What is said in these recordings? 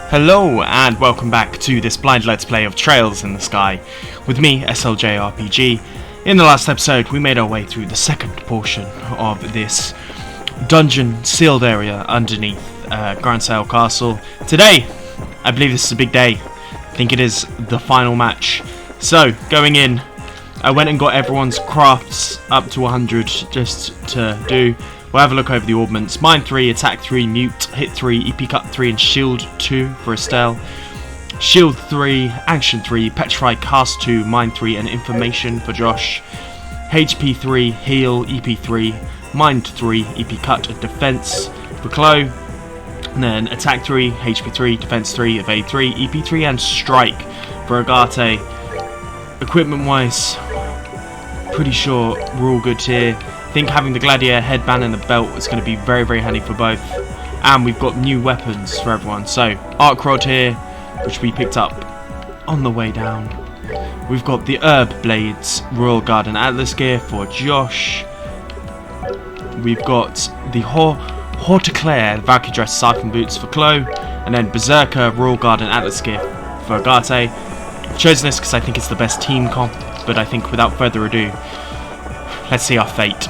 Hello and welcome back to this blind let's play of Trails in the Sky with me, Estelle jrpg. In the last episode we made our way through the second portion of this dungeon sealed area underneath Grand Sail Castle. Today, I believe this is a big day. I think it is the final match. So, going in, I went and got everyone's crafts up to 100 just to do. We'll have a look over the ordnance. Mine 3, attack 3, mute, hit 3, EP cut 3, and shield 2 for Estelle. Shield 3, action 3, petrify, cast 2, mine 3, and information for Josh. HP 3, heal, EP 3, mind 3, EP cut, and defense for Chloe. And then attack 3, HP 3, defense 3, evade 3, EP 3, and strike for Agate. Equipment wise, pretty sure we're all good here. I think having the gladiator headband and the belt is going to be very, very handy for both. And we've got new weapons for everyone. So, arc rod here, which we picked up on the way down. We've got the herb blades, royal guard and atlas gear for Josh. We've got the Horticlaire Valkyrie dress cycling boots for Chloe. And then berserker, royal guard and atlas gear for Agate. I've chosen this because I think it's the best team comp, but I think without further ado, let's see our fate.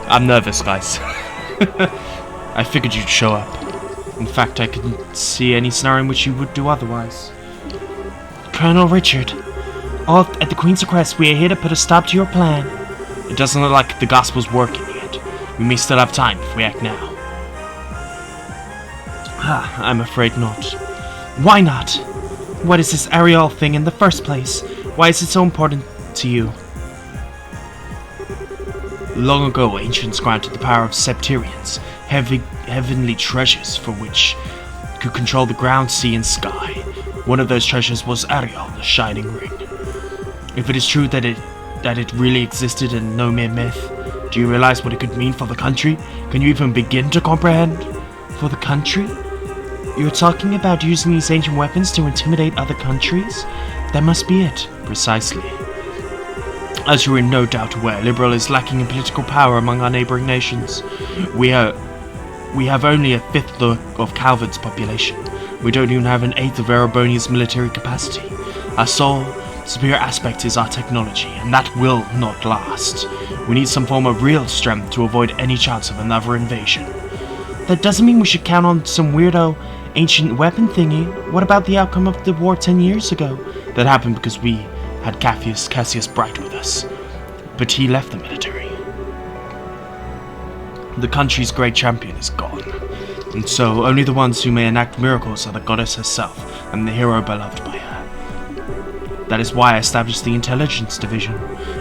I'm nervous, guys. I figured you'd show up. In fact, I couldn't see any scenario in which you would do otherwise. Colonel Richard, all at the Queen's request, we are here to put a stop to your plan. It doesn't look like the gospel's working yet. We may still have time if we act now. I'm afraid not. Why not? What is this Ariel thing in the first place? Why is it so important to you? Long ago, ancients granted the power of Septarians, heavenly treasures for which could control the ground, sea, and sky. One of those treasures was Ariel, the Shining Ring. If it is true that it really existed and no mere myth, do you realize what it could mean for the country? Can you even begin to comprehend? For the country? You're talking about using these ancient weapons to intimidate other countries? That must be it. Precisely. As you're in no doubt aware, Liberl is lacking in political power among our neighboring nations. We have only a fifth of Calvert's population. We don't even have an eighth of Erebonia's military capacity. Our sole superior aspect is our technology, and that will not last. We need some form of real strength to avoid any chance of another invasion. That doesn't mean we should count on some weirdo ancient weapon thingy. What about the outcome of the war 10 years ago? That happened because we had Cassius Bright with us, but he left the military. The country's great champion is gone, and so only the ones who may enact miracles are the goddess herself and the hero beloved by her. That is why I established the intelligence division.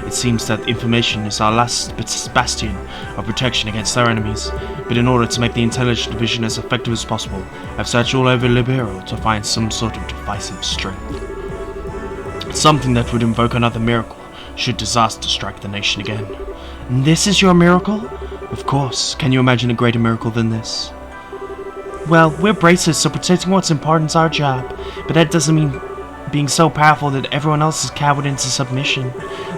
It seems that information is our last bastion of protection against our enemies, but in order to make the intelligence division as effective as possible, I've searched all over Liberl to find some sort of divisive strength. Something that would invoke another miracle should disaster strike the nation again. And this is your miracle? Of course. Can you imagine a greater miracle than this? Well, we're bracers, so protecting what's important is our job, but that doesn't mean being so powerful that everyone else is cowed into submission.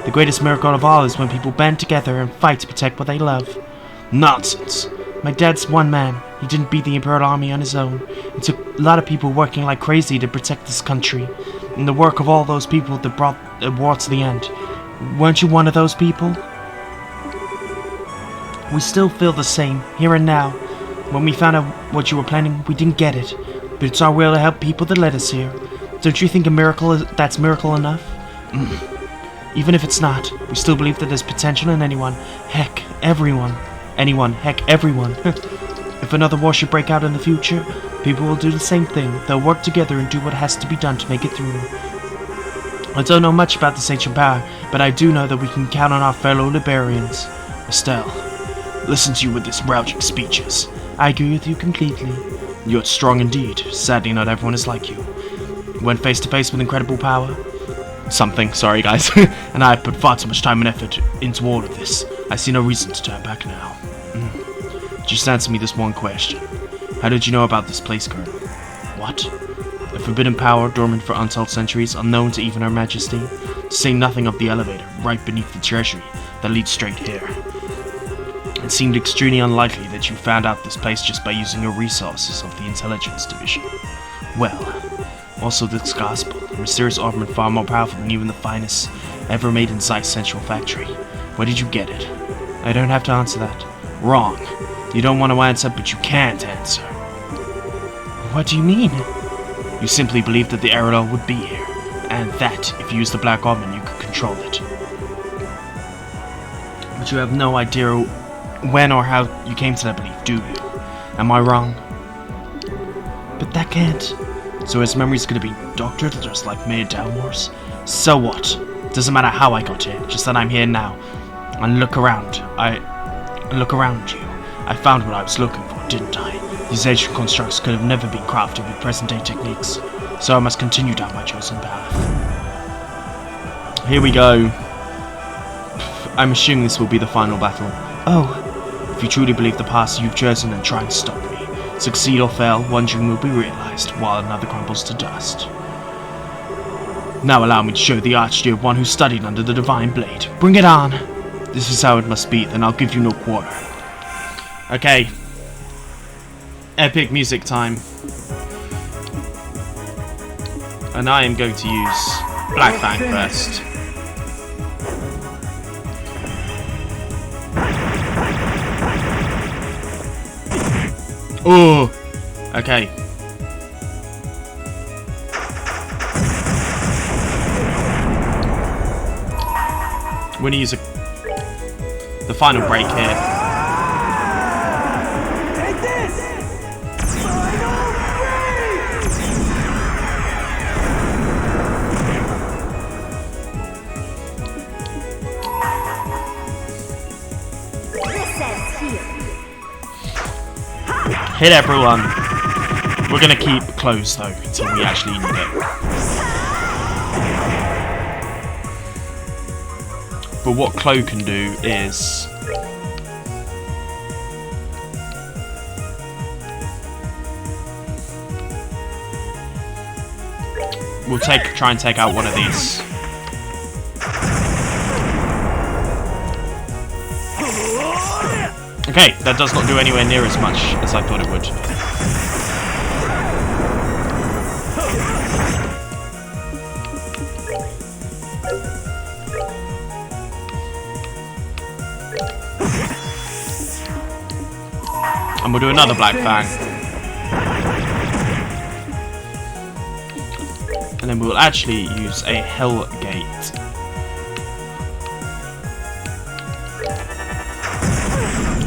The greatest miracle of all is when people band together and fight to protect what they love. Nonsense. My dad's one man. He didn't beat the Imperial Army on his own. It took a lot of people working like crazy to protect this country. And the work of all those people that brought the war to the end. Weren't you one of those people? We still feel the same, here and now. When we found out what you were planning, we didn't get it. But it's our will to help people that led us here. Don't you think that's miracle enough? Even if it's not, we still believe that there's potential in anyone. Heck, everyone. Anyone, heck, everyone. If another war should break out in the future, people will do the same thing. They'll work together and do what has to be done to make it through. I don't know much about this ancient power, but I do know that we can count on our fellow Liberians. Estelle, listen to you with these rousing speeches. I agree with you completely. You're strong indeed. Sadly, not everyone is like you. When face to face with incredible power, sorry guys, and I have put far too much time and effort into all of this. I see no reason to turn back now. Just answer me this one question. How did you know about this place, Colonel? What? A forbidden power dormant for untold centuries, unknown to even Her Majesty. To say nothing of the elevator right beneath the treasury that leads straight here. It seemed extremely unlikely that you found out this place just by using your resources of the intelligence division. Well, also this gospel, a mysterious armament far more powerful than even the finest ever made in Zeiss Central Factory. Where did you get it? I don't have to answer that. Wrong. You don't want to answer, but you can't answer. What do you mean? You simply believed that the Aerodol would be here, and that, if you used the Black Almond, you could control it. But you have no idea when or how you came to that belief, do you? Am I wrong? But that can't. So his memory's gonna be doctored just like Mayor Dalmore's? So what? Doesn't matter how I got here, just that I'm here now. And look around. Look around you. I found what I was looking for, didn't I? These ancient constructs could have never been crafted with present-day techniques, so I must continue down my chosen path. Here we go. I'm assuming this will be the final battle. Oh, if you truly believe the path you've chosen, then try and stop me. Succeed or fail, one dream will be realized, while another crumbles to dust. Now allow me to show the archery of one who studied under the divine blade. Bring it on! This is how it must be, then I'll give you no quarter. Okay. Epic music time. And I am going to use Black Fang first. Oh! Okay. We're going to use the final break here. Take this! Final Hit everyone. We're going to keep close though until we actually need it. But what Clo can do is we'll try and take out one of these. Okay, that does not do anywhere near as much as I thought it would. And we'll do another Black Fang. And then we'll actually use a Hell Gate.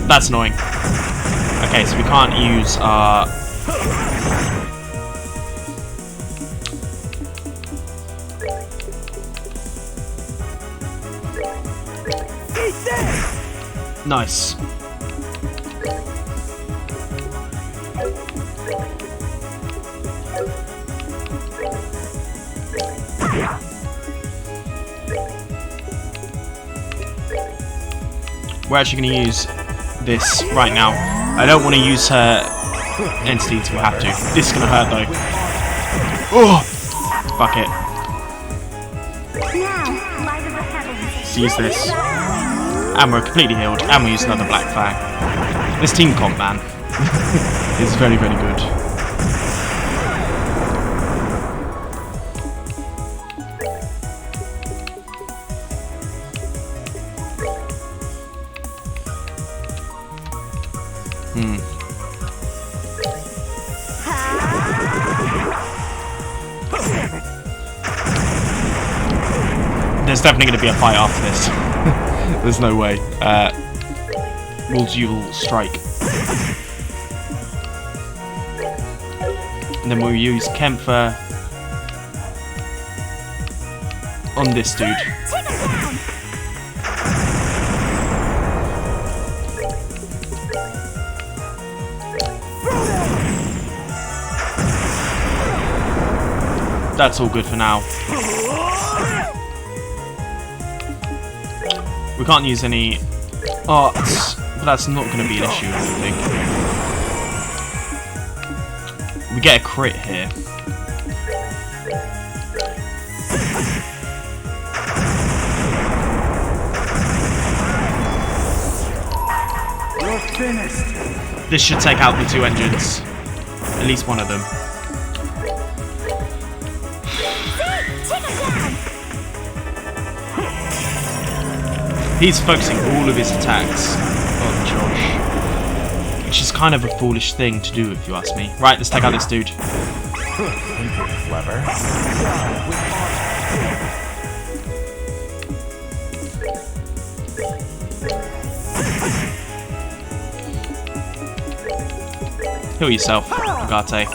That's annoying. Okay, so we can't use our... Nice. We're actually going to use this right now. I don't want to use her entity until we have to. This is going to hurt though. Oh! Fuck it. Let's use this. And we're completely healed. And we use another Black Fang. This team comp, man, is very, very good. There's definitely going to be a fight after this. There's no way. We'll dual strike. And then we'll use Kempfer on this dude. That's all good for now. We can't use any arts, but that's not going to be an issue, I don't think. We get a crit here. finished. This should take out the 2 engines. At least one of them. He's focusing all of his attacks on Josh, which is kind of a foolish thing to do if you ask me. Right, let's take out this dude. Clever. Heal yourself, Agate.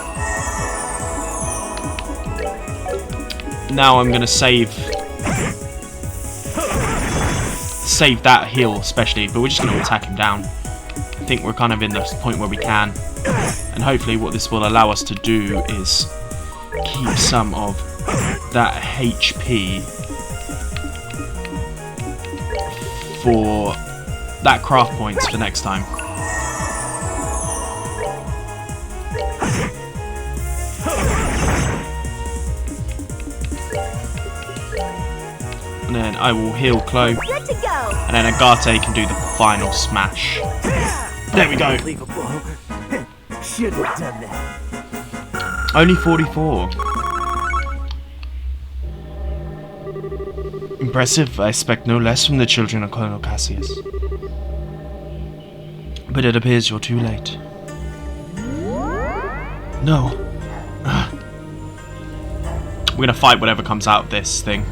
Now I'm gonna save that heal especially, but we're just gonna attack him down. I think we're kind of in the point where we can, and hopefully what this will allow us to do is keep some of that HP for that craft points for next time. And then I will heal Chloe, and then Agate can do the final smash. There we go. Should have done that. Only 44. Impressive. I expect no less from the children of Colonel Cassius. But it appears you're too late. No. We're gonna fight whatever comes out of this thing.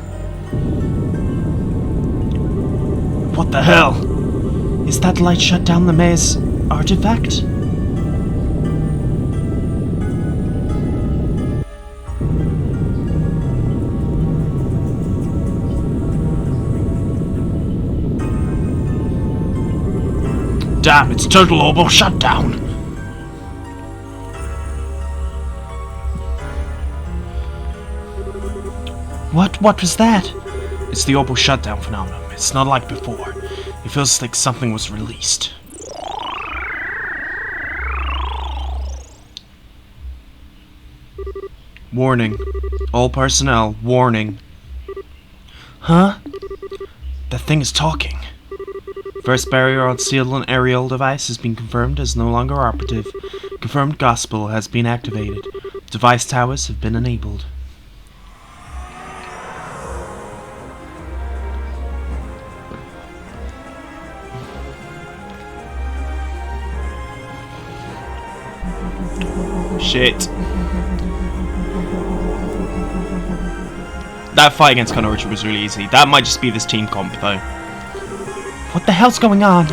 What the hell? Is that light shut down the maze artifact? Damn, it's total Orbal shutdown! What was that? It's the Orbal shutdown phenomenon. It's not like before. It feels like something was released. Warning. All personnel, warning. Huh? That thing is talking. First barrier on sealed and aerial device has been confirmed as no longer operative. Confirmed gospel has been activated. Device towers have been enabled. Shit. That fight against Colonel Richard was really easy. That might just be this team comp though. What the hell's going on?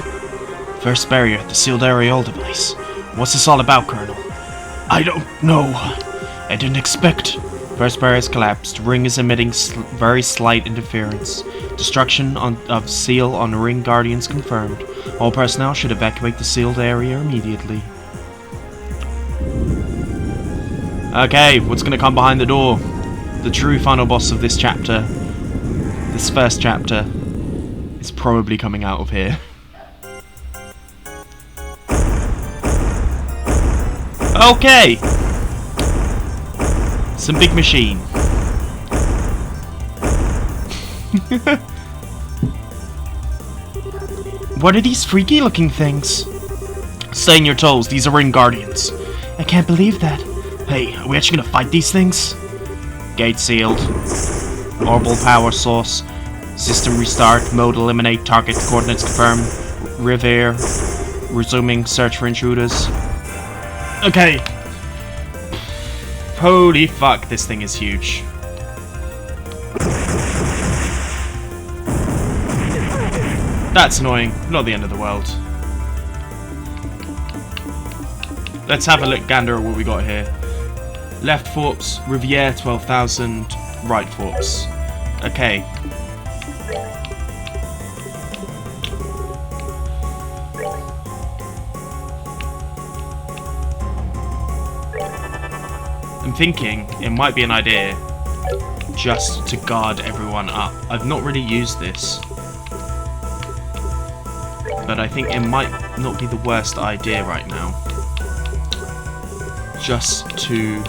First barrier, the sealed aerial device. What's this all about, Colonel? I don't know. I didn't expect. First barrier has collapsed. Ring is emitting very slight interference. Destruction of seal on Ring Guardians confirmed. All personnel should evacuate the sealed area immediately. Okay, what's gonna come behind the door? The true final boss of this chapter, this first chapter, is probably coming out of here. Okay! Some big machine. What are these freaky looking things? Stay in your toes, these are Ring Guardians. I can't believe that. Hey, are we actually gonna fight these things? Gate sealed. Orbal power source. System restart. Mode eliminate. Target coordinates confirmed. Revere. Resuming search for intruders. Okay. Holy fuck, this thing is huge. That's annoying. Not the end of the world. Let's have a look, gander at what we got here. Left forks, Riviere 12,000, right forks. Okay. I'm thinking it might be an idea just to guard everyone up. I've not really used this, but I think it might not be the worst idea right now. Just to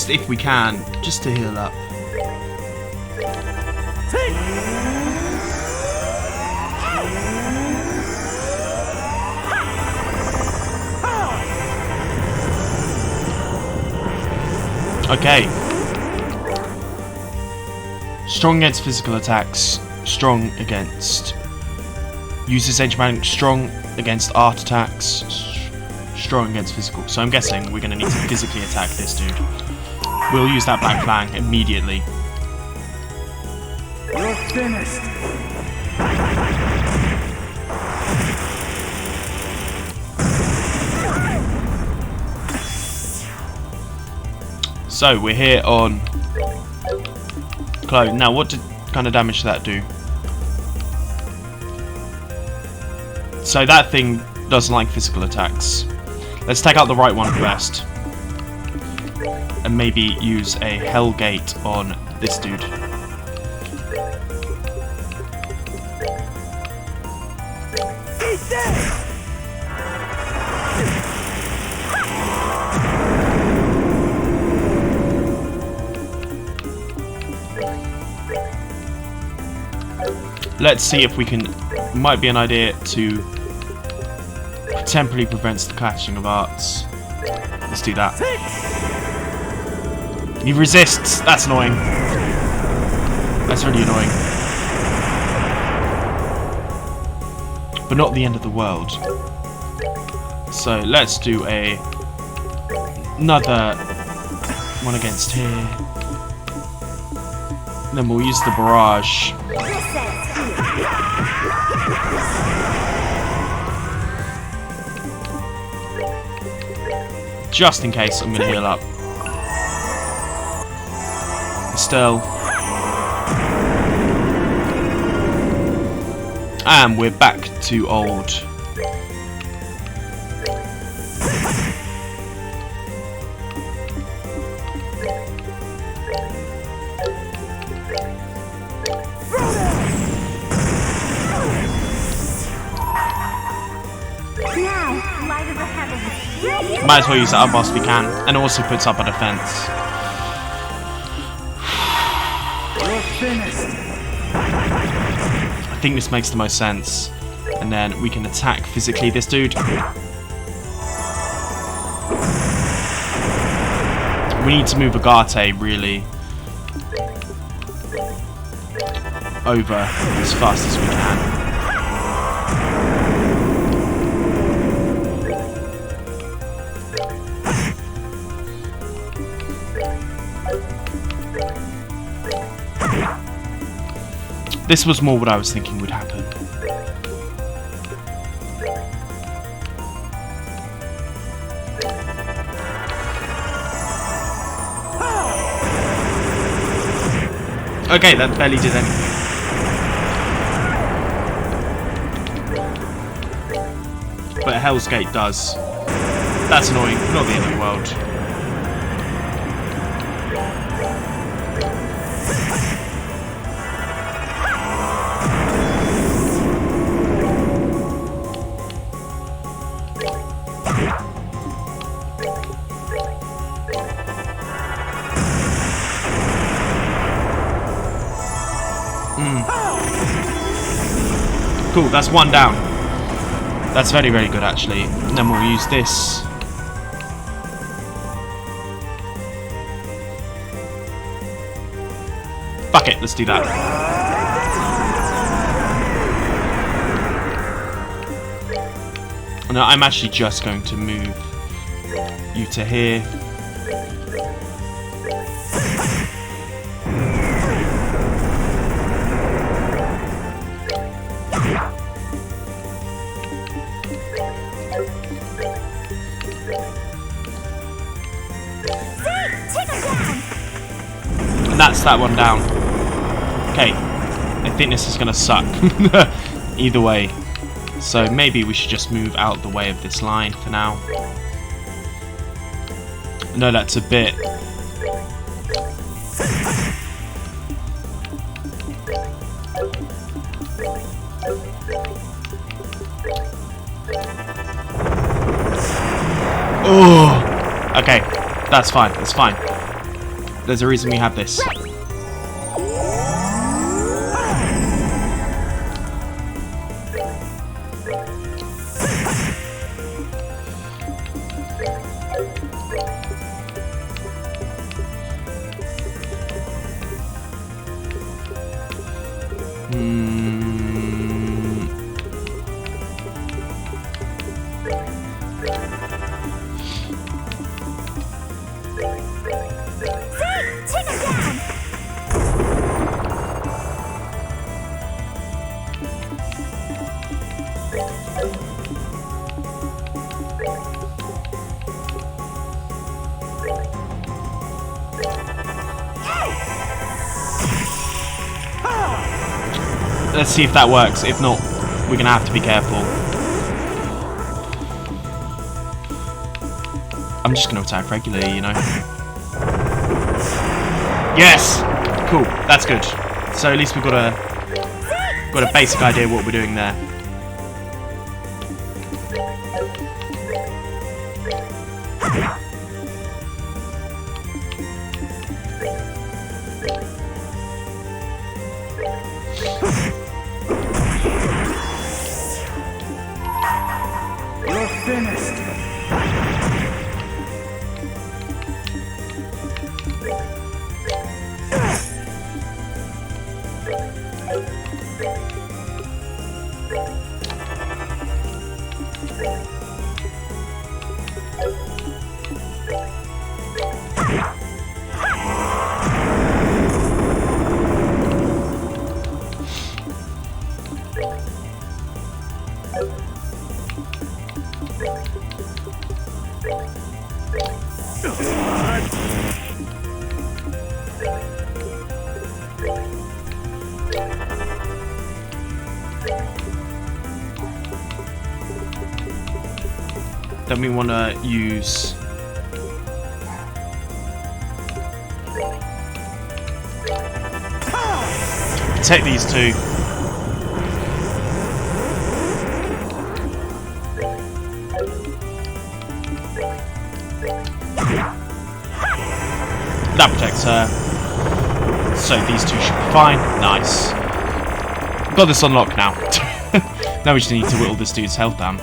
if we can, just to heal up. Okay. Strong against physical attacks. Strong against... Uses ancient magic. Strong against art attacks. Strong against physical. So I'm guessing we're going to need to physically attack this dude. We'll use that Black Fang immediately. You're finished. So we're here on Clone. Now what kind of damage did that do? So that thing doesn't like physical attacks. Let's take out the right one first. And maybe use a Hellgate on this dude. Let's see if we can... Might be an idea to temporarily prevent the clashing of arts. Let's do that. He resists. That's annoying. That's really annoying. But not the end of the world. So let's do another one against here. Then we'll use the barrage. Just in case, I'm going to heal up. Estelle. And we're back to old. Might as well use that up whilst we can, and also puts up a defense. I think this makes the most sense. And then we can attack physically this dude. We need to move Agate really over as fast as we can. This was more what I was thinking would happen. Okay, that barely did anything. But Hell's Gate does. That's annoying, not the end of the world. Cool, that's one down. That's very, very good actually. And then we'll use this. Fuck it, let's do that. No, I'm actually just going to move you to here. And that's that one down. Okay, I think this is gonna suck. Either way. So maybe we should just move out the way of this line for now. I know that's a bit... Oh, okay, that's fine, that's fine. There's a reason we have this. Let's see if that works. If not, we're gonna have to be careful. I'm just gonna attack regularly, you know. Yes! Cool, that's good. So at least we've got a basic idea of what we're doing there. You're finished. Then we want to use take these two. That protects her. So these two should be fine. Nice. Got this unlocked now. Now we just need to whittle this dude's health down.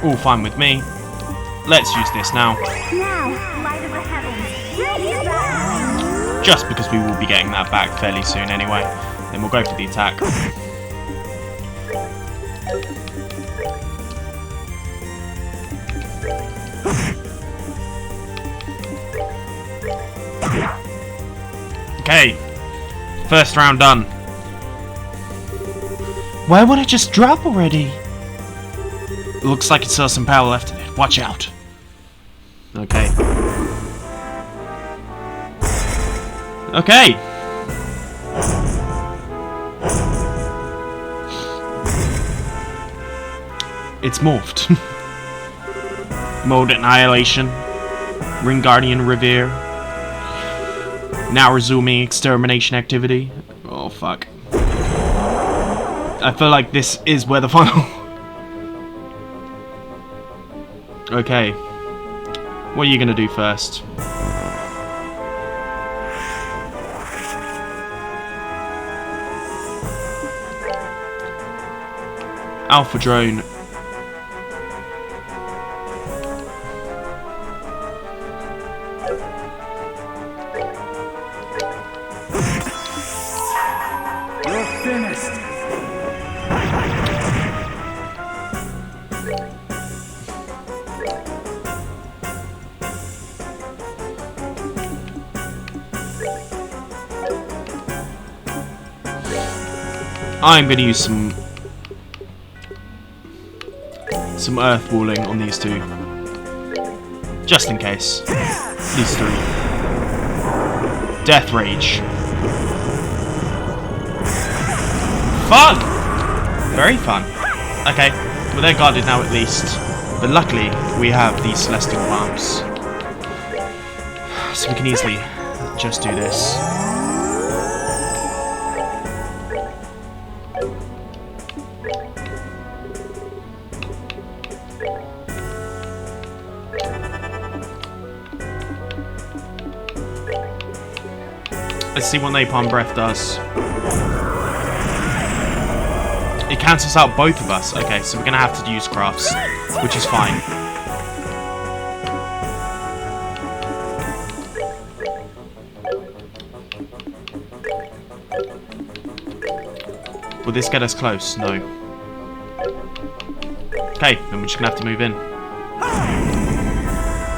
All fine with me. Let's use this now. Light of the heavens. Just because we will be getting that back fairly soon anyway. Then we'll go for the attack. Okay. First round done. Why would it just drop already? Looks like it still has some power left in it. Watch out. Okay. Okay. It's morphed. Mode Annihilation. Ring Guardian Revere. Now resuming extermination activity. Oh fuck. I feel like this is where the final... Okay. What are you gonna do first? Alpha drone. You're finished. I'm going to use some earth walling on these two, just in case. These three. Death Rage. Fun! Very fun. Okay, well they're guarded now at least, but luckily we have these celestial arms, so we can easily just do this. Let's see what Napalm Breath does. It cancels out both of us. Okay, so we're gonna have to use crafts, which is fine. Will this get us close? No. Okay, then we're just gonna have to move in.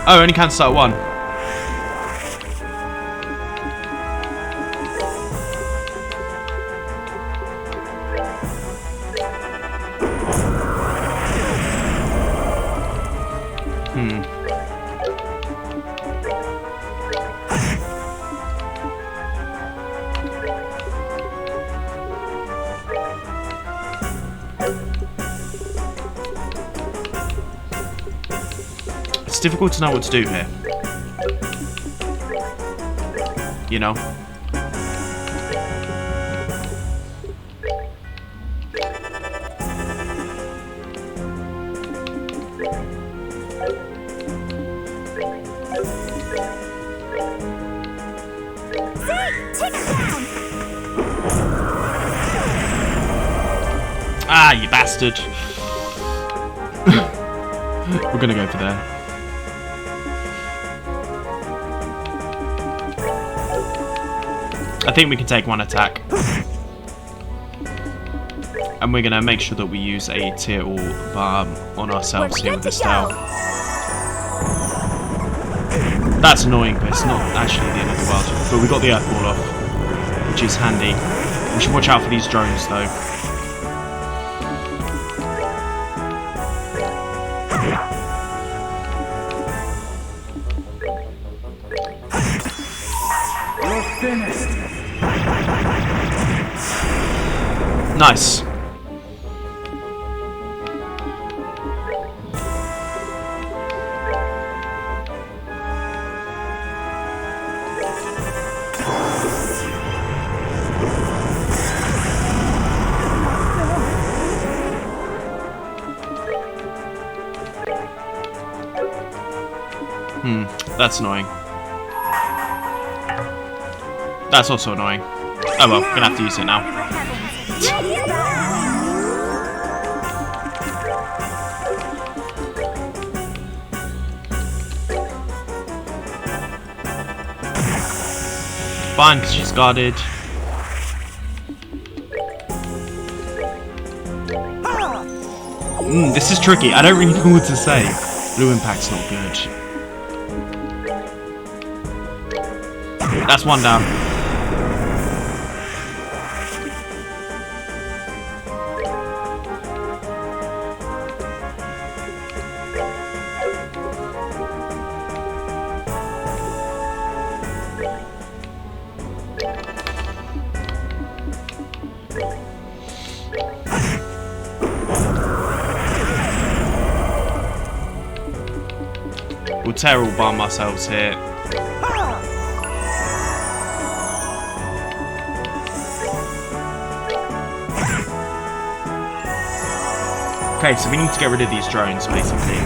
Oh, only cancels out one. It's difficult to know what to do here. You know? Ah, you bastard. We're gonna go for there. I think we can take one attack. And we're gonna make sure that we use a tier orb on ourselves here with Estelle. That's annoying, but it's not actually the end of the world. But we got the Earth Ball off, which is handy. We should watch out for these drones though. Finished. Nice. That's annoying. That's also annoying. Oh well, gonna have to use it now. Fine, because she's guarded. This is tricky. I don't really know what to say. Blue Impact's not good. That's one down. We'll tear all by ourselves here. Okay, so we need to get rid of these drones, basically.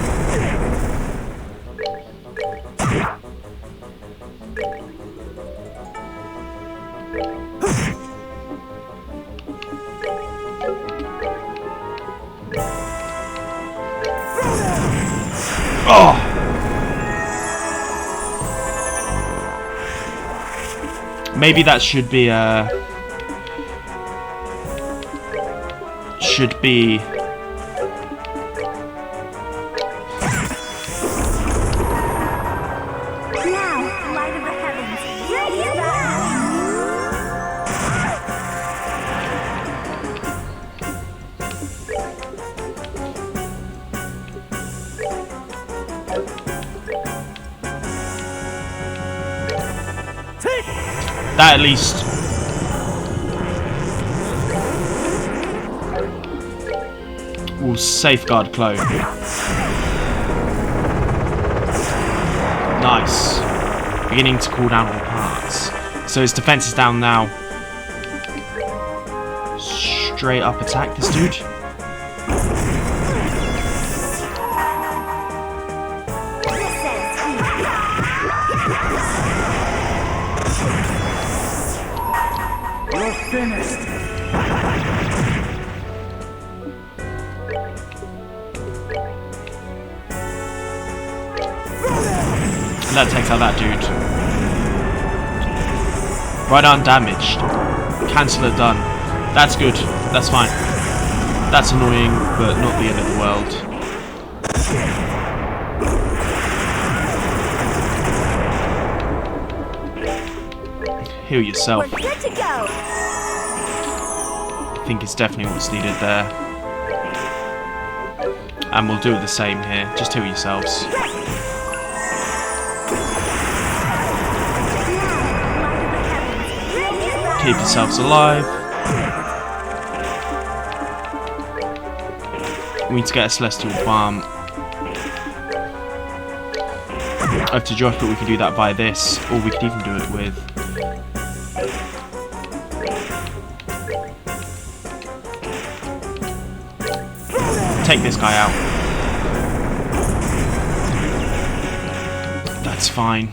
Oh! Maybe that should be that at least. Will safeguard Clone. Nice. Beginning to cool down all parts. So his defense is down now. Straight up attack this dude. finished. And that takes out that dude. Right arm damaged. Canceller done. That's good. That's fine. That's annoying, but not the end of the world. Heal yourself. We're good to go. I think it's definitely what's needed there. And we'll do the same here. Just heal yourselves. Keep yourselves alive. We need to get a celestial balm. I have to drop it, we can do that by this, or we could even do it with. Take this guy out. That's fine.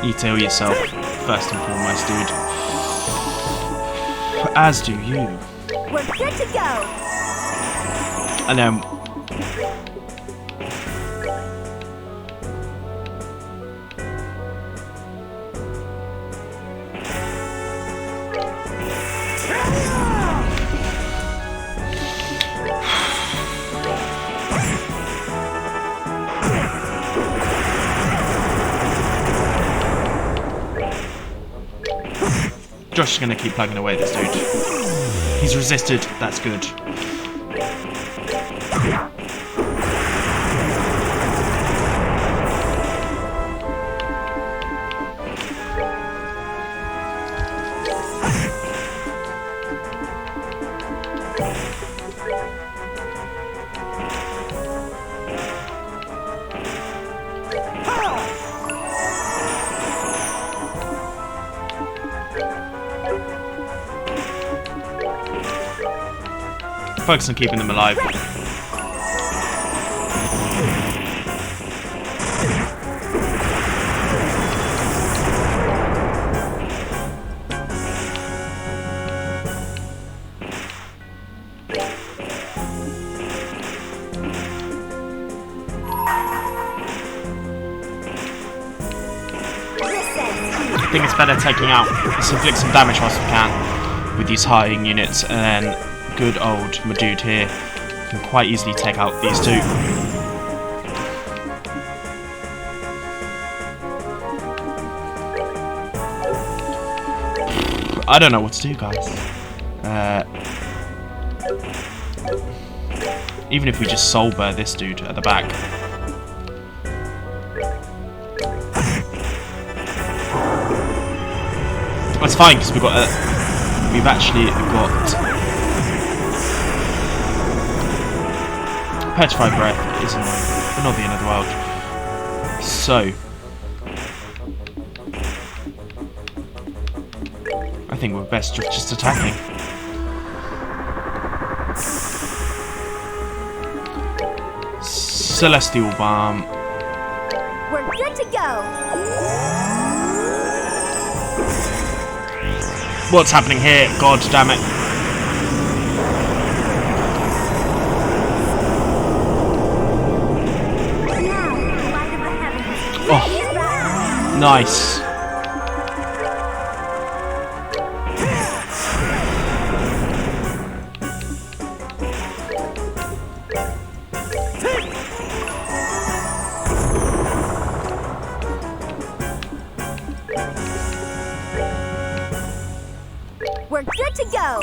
You tell yourself, first and foremost, dude. As do you. We're good to go. And then Josh is going to keep plugging away at this dude. He's resisted, that's good. Focus on keeping them alive. I think it's better taking out, let's inflict some damage whilst we can with these hiding units, and then good old my dude here can quite easily take out these two. I don't know what to do, guys. Even if we just soul-burr this dude at the back. That's fine because we've actually got petrified breath is annoying, but not the end of the world. So I think we're best just attacking. Celestial Balm. We're good to go. What's happening here? God damn it. Oh, nice. We're good to go.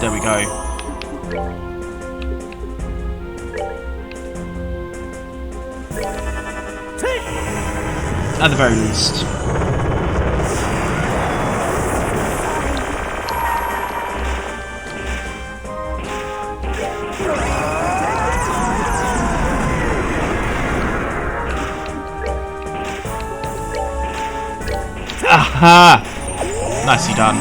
There we go. At the very least. Ha! Nicely done.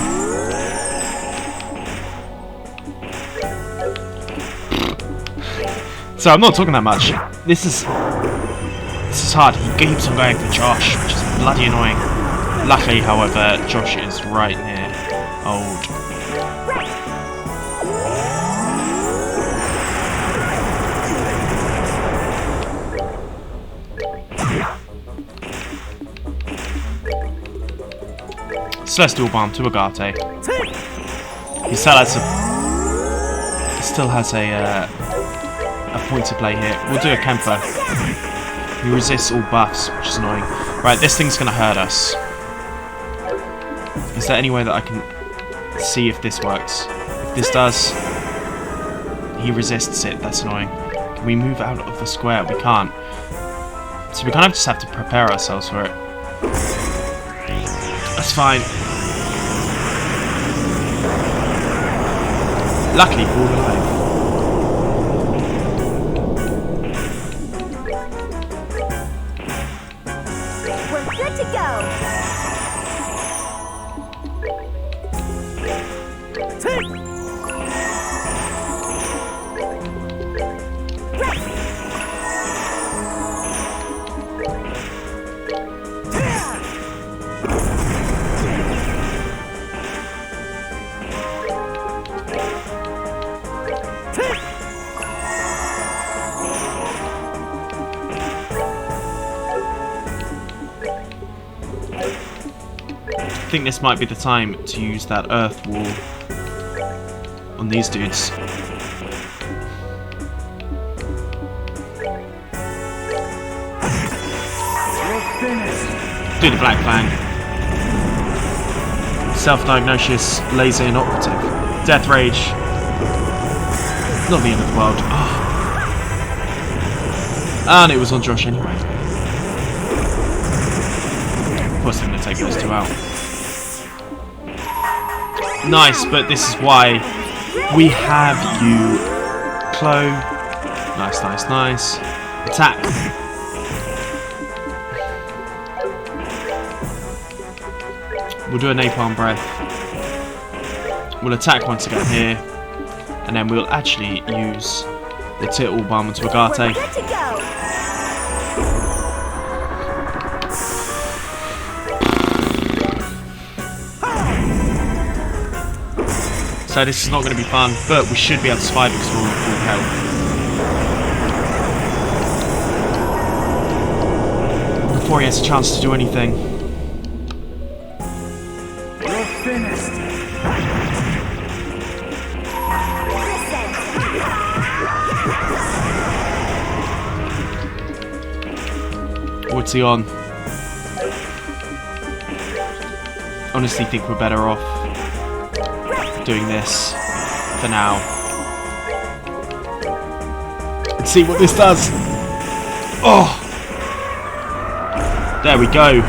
So I'm not talking that much. This is hard. He keeps on going for Josh, which is bloody annoying. Luckily, however, Josh is right near old. Celestial Bomb to Agate. He still has a point to play here. We'll do a Kemper. He resists all buffs, which is annoying. Right, this thing's gonna hurt us. Is there any way that I can see if this works? If this does, he resists it. That's annoying. Can we move out of the square? We can't. So we kind of just have to prepare ourselves for it. That's fine. Luckily, we're all alive. We're good to go. I think this might be the time to use that earth wall on these dudes. Do the Black Fang. Self-diagnosis, laser inoperative. Death Rage. Not the end of the world. Oh. And it was on Josh anyway. Of course I'm going to take those two out. Nice, but this is why we have you. Chloe. Nice, nice, nice. Attack. We'll do a napalm breath. We'll attack once again here. And then we'll actually use the Tittle Bomb to Agate. So this is not going to be fun, but we should be able to survive because we're all in full health. Before he has a chance to do anything. You're finished. What's he on? Honestly think we're better off doing this for now. Let's see what this does. Oh! There we go.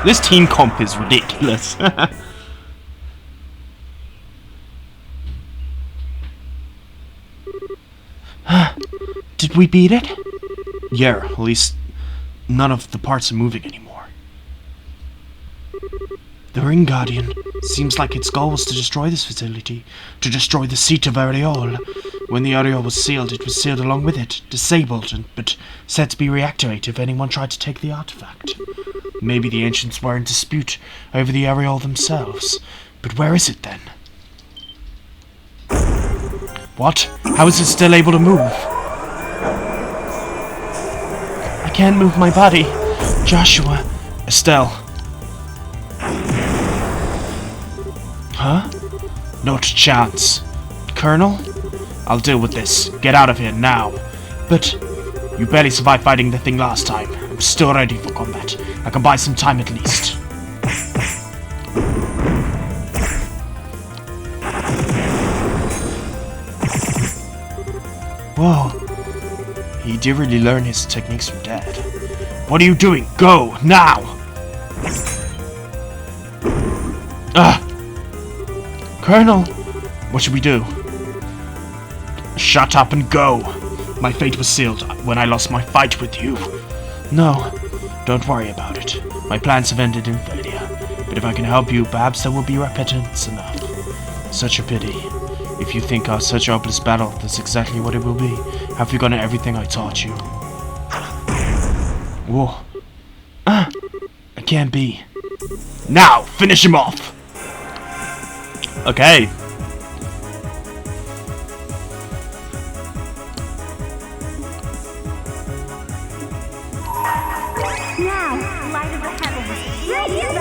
This team comp is ridiculous. Did we beat it? Yeah, at least none of the parts are moving anymore. The Ring Guardian seems like its goal was to destroy this facility, to destroy the seat of Ariol. When the Ariol was sealed, it was sealed along with it, disabled, but said to be reactivated if anyone tried to take the artifact. Maybe the ancients were in dispute over the Ariol themselves, but where is it then? What? How is it still able to move? I can't move my body. Joshua. Estelle. Huh? Not a chance. Colonel? I'll deal with this. Get out of here now. But you barely survived fighting the thing last time. I'm still ready for combat. I can buy some time at least. Whoa. He did really learn his techniques from Dad. What are you doing? Go! Now! Colonel! What should we do? Shut up and go! My fate was sealed when I lost my fight with you. No, don't worry about it. My plans have ended in failure. But if I can help you, perhaps there will be repentance enough. Such a pity. If you think such a hopeless battle, that's exactly what it will be. Have forgotten everything I taught you. Whoa. It can't be. Now, finish him off! Okay. Now, light of the heavens, radiant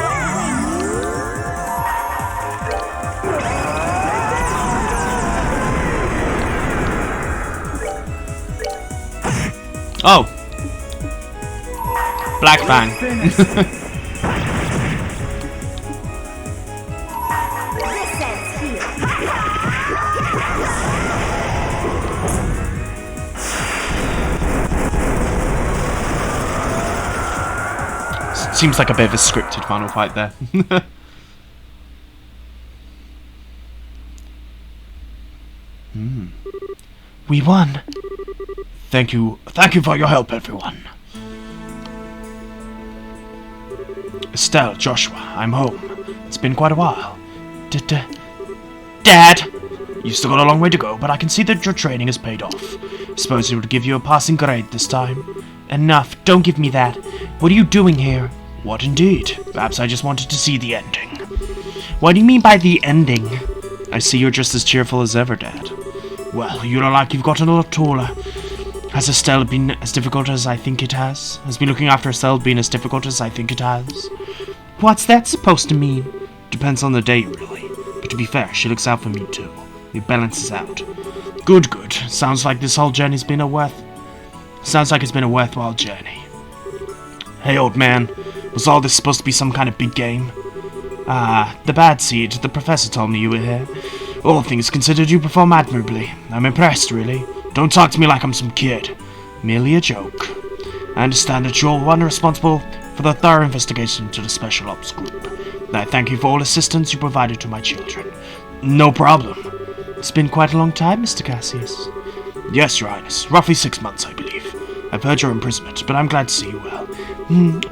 Oh. Black Fang. Seems like a bit of a scripted final fight there. We won. Thank you for your help, everyone. Estelle, Joshua, I'm home. It's been quite a while. Dad! You still got a long way to go, but I can see that your training has paid off. Suppose it would give you a passing grade this time. Enough, don't give me that. What are you doing here? What indeed? Perhaps I just wanted to see the ending. What do you mean by the ending? I see you're just as cheerful as ever, Dad. Well, you look like you've gotten a lot taller. Has Estelle been as difficult as I think it has? Has been looking after Estelle been as difficult as I think it has? What's that supposed to mean? Depends on the day, really. But to be fair, she looks out for me too. It balances out. Good, good. Sounds like this whole journey's been Sounds like it's been a worthwhile journey. Hey, old man. Was all this supposed to be some kind of big game? Ah, the bad seed. The professor told me you were here. All things considered, you perform admirably. I'm impressed, really. Don't talk to me like I'm some kid. Merely a joke. I understand that you're one responsible for the thorough investigation into the Special Ops Group. I thank you for all assistance you provided to my children. No problem. It's been quite a long time, Mr. Cassius. Yes, Your Highness. Roughly 6 months, I believe. I've heard your imprisonment, but I'm glad to see you well.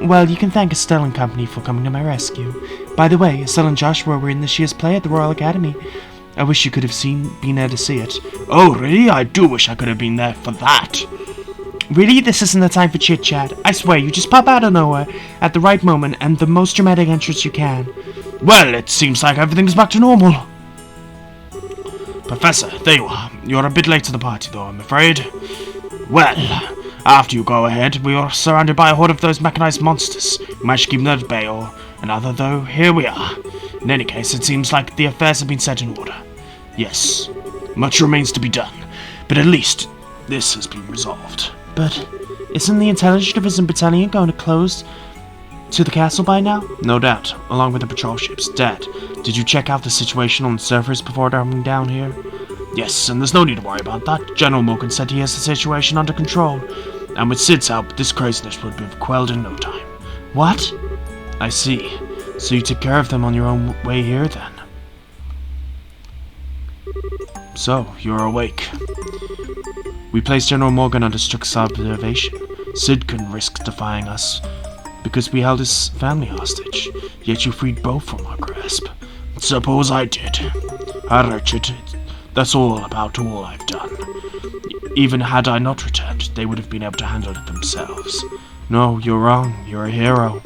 Well, you can thank Estelle and company for coming to my rescue. By the way, Estelle and Joshua were in this year's play at the Royal Academy. I wish you could have been there to see it. Oh, really? I do wish I could have been there for that. Really? This isn't the time for chit-chat. I swear, you just pop out of nowhere at the right moment and the most dramatic entrance you can. Well, it seems like everything's back to normal. Professor, there you are. You're a bit late to the party, though, I'm afraid. Well, after you go ahead, we are surrounded by a horde of those mechanized monsters. We might keep them at bay or another, though. Here we are. In any case, it seems like the affairs have been set in order. Yes, much remains to be done, but at least this has been resolved. But isn't the Intelligence Division Battalion going to close to the castle by now? No doubt, along with the patrol ships. Dad, did you check out the situation on the surface before coming down here? Yes, and there's no need to worry about that. General Morgan said he has the situation under control, and with Sid's help, this craziness would be quelled in no time. What? I see. So you took care of them on your own way here, then? So, you're awake. We placed General Morgan under strict observation. Sid couldn't risk defying us, because we held his family hostage, yet you freed both from our grasp. Suppose I did. How wretched. That's all about all I've done. Even had I not returned, they would have been able to handle it themselves. No, you're wrong. You're a hero.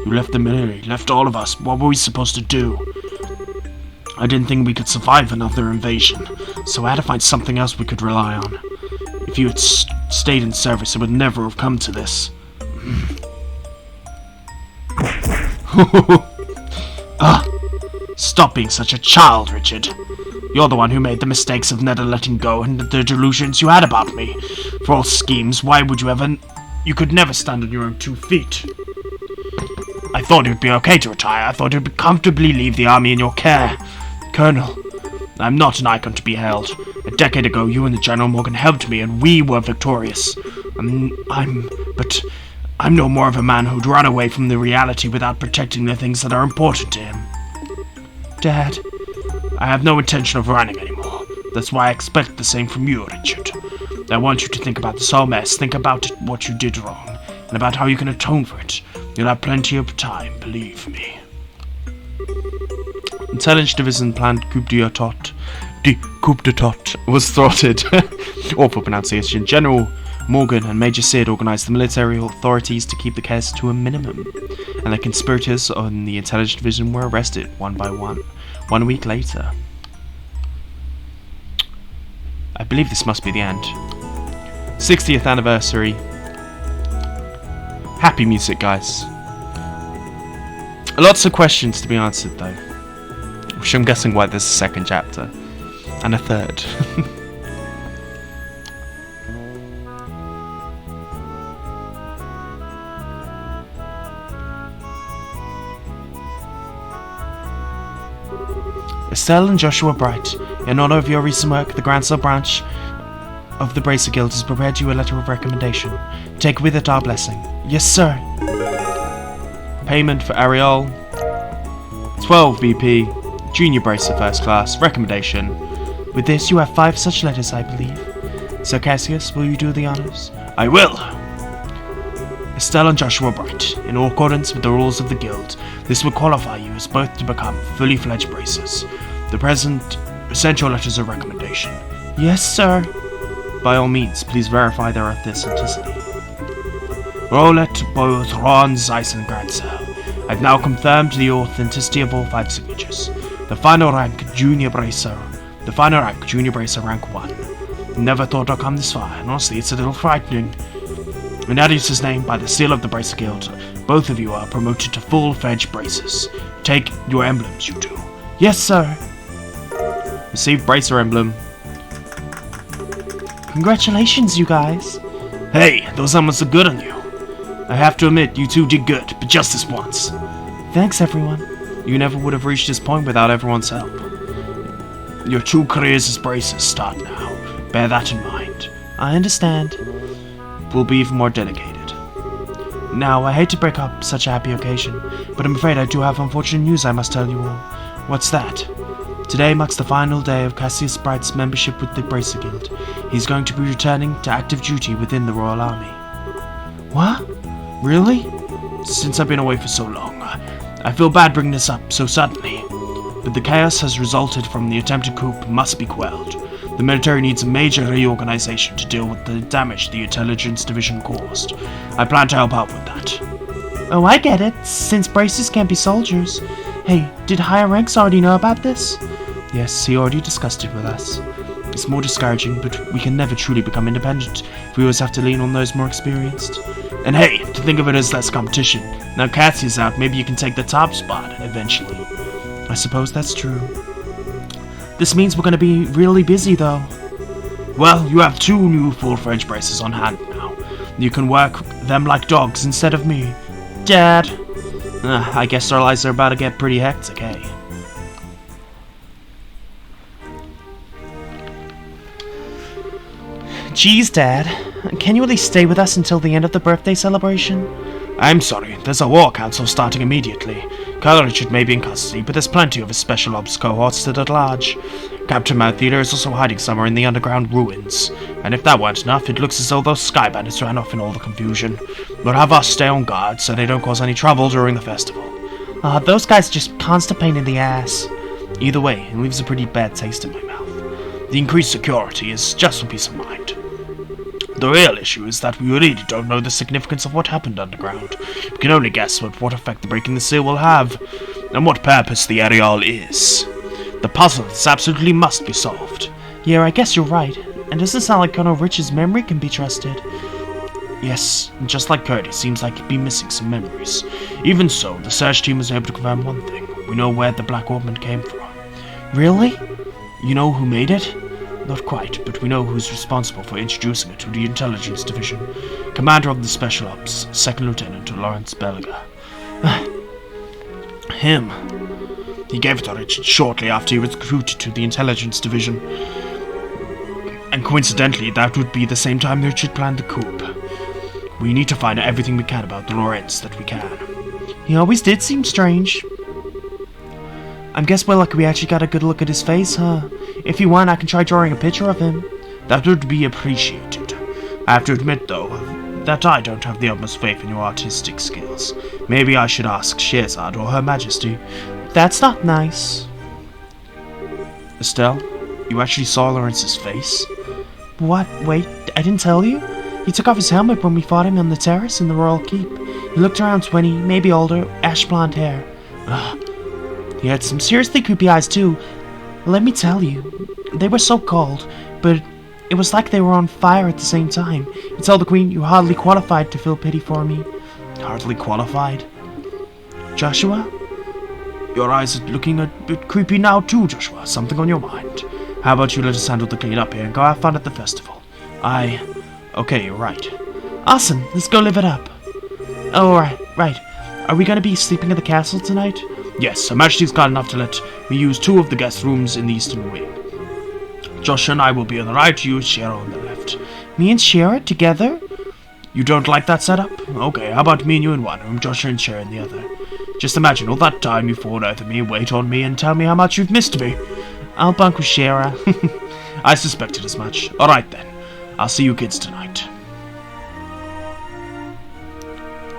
You left the military, left all of us. What were we supposed to do? I didn't think we could survive another invasion, so I had to find something else we could rely on. If you had stayed in service, it would never have come to this. Stop being such a child, Richard. You're the one who made the mistakes of never letting go and the delusions you had about me. For all schemes, why would you ever... You could never stand on your own 2 feet. I thought it would be okay to retire. I thought it would comfortably leave the army in your care. Colonel, I'm not an icon to be held. A decade ago, you and the General Morgan helped me, and we were victorious. But I'm no more of a man who'd run away from the reality without protecting the things that are important to him. Dad, I have no intention of running anymore. That's why I expect the same from you, Richard. I want you to think about this whole mess. Think about what you did wrong, and about how you can atone for it. You'll have plenty of time, believe me. Intelligence Division planned coup d'etat was thwarted. Awful pronunciation. General Morgan and Major Sid organized the military authorities to keep the chaos to a minimum, and the conspirators on the Intelligence Division were arrested one by one. 1 week later. I believe this must be the end. 60th anniversary. Happy music, guys. Lots of questions to be answered, though. Which I'm guessing why there's a second chapter. And a third. Estelle and Joshua Bright, in honor of your recent work, the Grand Sub branch of the Bracer Guild has prepared you a letter of recommendation. Take with it our blessing. Yes, sir. Payment for Ariel 12 VP, Junior Bracer First Class, recommendation. With this, you have 5 such letters, I believe. Sir Cassius, will you do the honors? I will! Estelle and Joshua Bright, in accordance with the rules of the Guild, this would qualify you as both to become fully fledged bracers. The present essential letters of recommendation. Yes, sir. By all means, please verify their authenticity. Roulette, both Ron, Zeiss, and Granzel. I've now confirmed the authenticity of all 5 signatures. The final rank, Junior Bracer rank 1. Never thought I'd come this far, and honestly, it's a little frightening. In Adius' name, by the seal of the Bracer Guild, both of you are promoted to full-fledged bracers. Take your emblems, you two. Yes, sir. Receive bracer emblem. Congratulations, you guys. Hey, those emblems are good on you. I have to admit, you two did good, but just this once. Thanks, everyone. You never would have reached this point without everyone's help. Your true careers as bracers start now. Bear that in mind. I understand. We'll be even more dedicated. Now, I hate to break up such a happy occasion, but I'm afraid I do have unfortunate news I must tell you all. What's that? Today marks the final day of Cassius Bright's membership with the Bracer Guild. He's going to be returning to active duty within the Royal Army. What? Really? Since I've been away for so long, I feel bad bringing this up so suddenly. But the chaos has resulted from the attempted coup must be quelled. The military needs a major reorganization to deal with the damage the Intelligence Division caused. I plan to help out with that. Oh, I get it, since bracers can't be soldiers. Hey, did higher ranks already know about this? Yes, he already discussed it with us. It's more discouraging, but we can never truly become independent if we always have to lean on those more experienced. And hey, to think of it as less competition. Now Cassius out, maybe you can take the top spot, eventually. I suppose that's true. This means we're going to be really busy, though. Well, you have 2 new full-fledged bracers on hand now. You can work them like dogs instead of me. Dad! I guess our lives are about to get pretty hectic, eh? Geez, Dad. Can you at least stay with us until the end of the birthday celebration? I'm sorry, there's a war council starting immediately. Colonel Richard may be in custody, but there's plenty of his special ops cohorts still at large. Captain Malthaler is also hiding somewhere in the underground ruins. And if that weren't enough, it looks as though those sky bandits ran off in all the confusion. We'll have us stay on guard so they don't cause any trouble during the festival. Those guys are just constant pain in the ass. Either way, it leaves a pretty bad taste in my mouth. The increased security is just for peace of mind. The real issue is that we really don't know the significance of what happened underground. We can only guess what effect the breaking the seal will have, and what purpose the Ariel is. The puzzle absolutely must be solved. Yeah, I guess you're right. And doesn't sound like Colonel Rich's memory can be trusted. Yes, just like Kurt, it seems like he'd be missing some memories. Even so, the search team was able to confirm one thing. We know where the Black Orpiment came from. Really? You know who made it? Not quite, but we know who's responsible for introducing it to the Intelligence Division. Commander of the Special Ops, 2nd Lieutenant Lawrence Belga. Him. He gave it to Richard shortly after he was recruited to the Intelligence Division. And coincidentally, that would be the same time Richard planned the coup. We need to find out everything we can about Lawrence that we can. He always did seem strange. I guess we're lucky we actually got a good look at his face, huh? If you want, I can try drawing a picture of him. That would be appreciated. I have to admit, though, that I don't have the utmost faith in your artistic skills. Maybe I should ask Sherzad or Her Majesty. That's not nice. Estelle, you actually saw Lawrence's face? What? Wait, I didn't tell you? He took off his helmet when we fought him on the terrace in the Royal Keep. He looked around 20, maybe older, ash blonde hair. Ugh. He had some seriously creepy eyes too. Let me tell you, they were so cold, but it was like they were on fire at the same time. He told the Queen, "You're hardly qualified to feel pity for me." Hardly qualified? Joshua? Your eyes are looking a bit creepy now too, Joshua. Something on your mind. How about you let us handle the clean up here and go have fun at the festival? Okay, you're right. Awesome, let's go live it up. Oh, right. Are we gonna be sleeping at the castle tonight? Yes, Her Majesty's kind enough to let me use 2 of the guest rooms in the eastern wing. Joshua and I will be on the right, you and Shara on the left. Me and Shara together? You don't like that setup? Okay, how about me and you in one room, Joshua and Shara in the other? Just imagine all that time you fought over me, wait on me, and tell me how much you've missed me. I'll bunk with Shara. I suspected as much. Alright then, I'll see you kids tonight.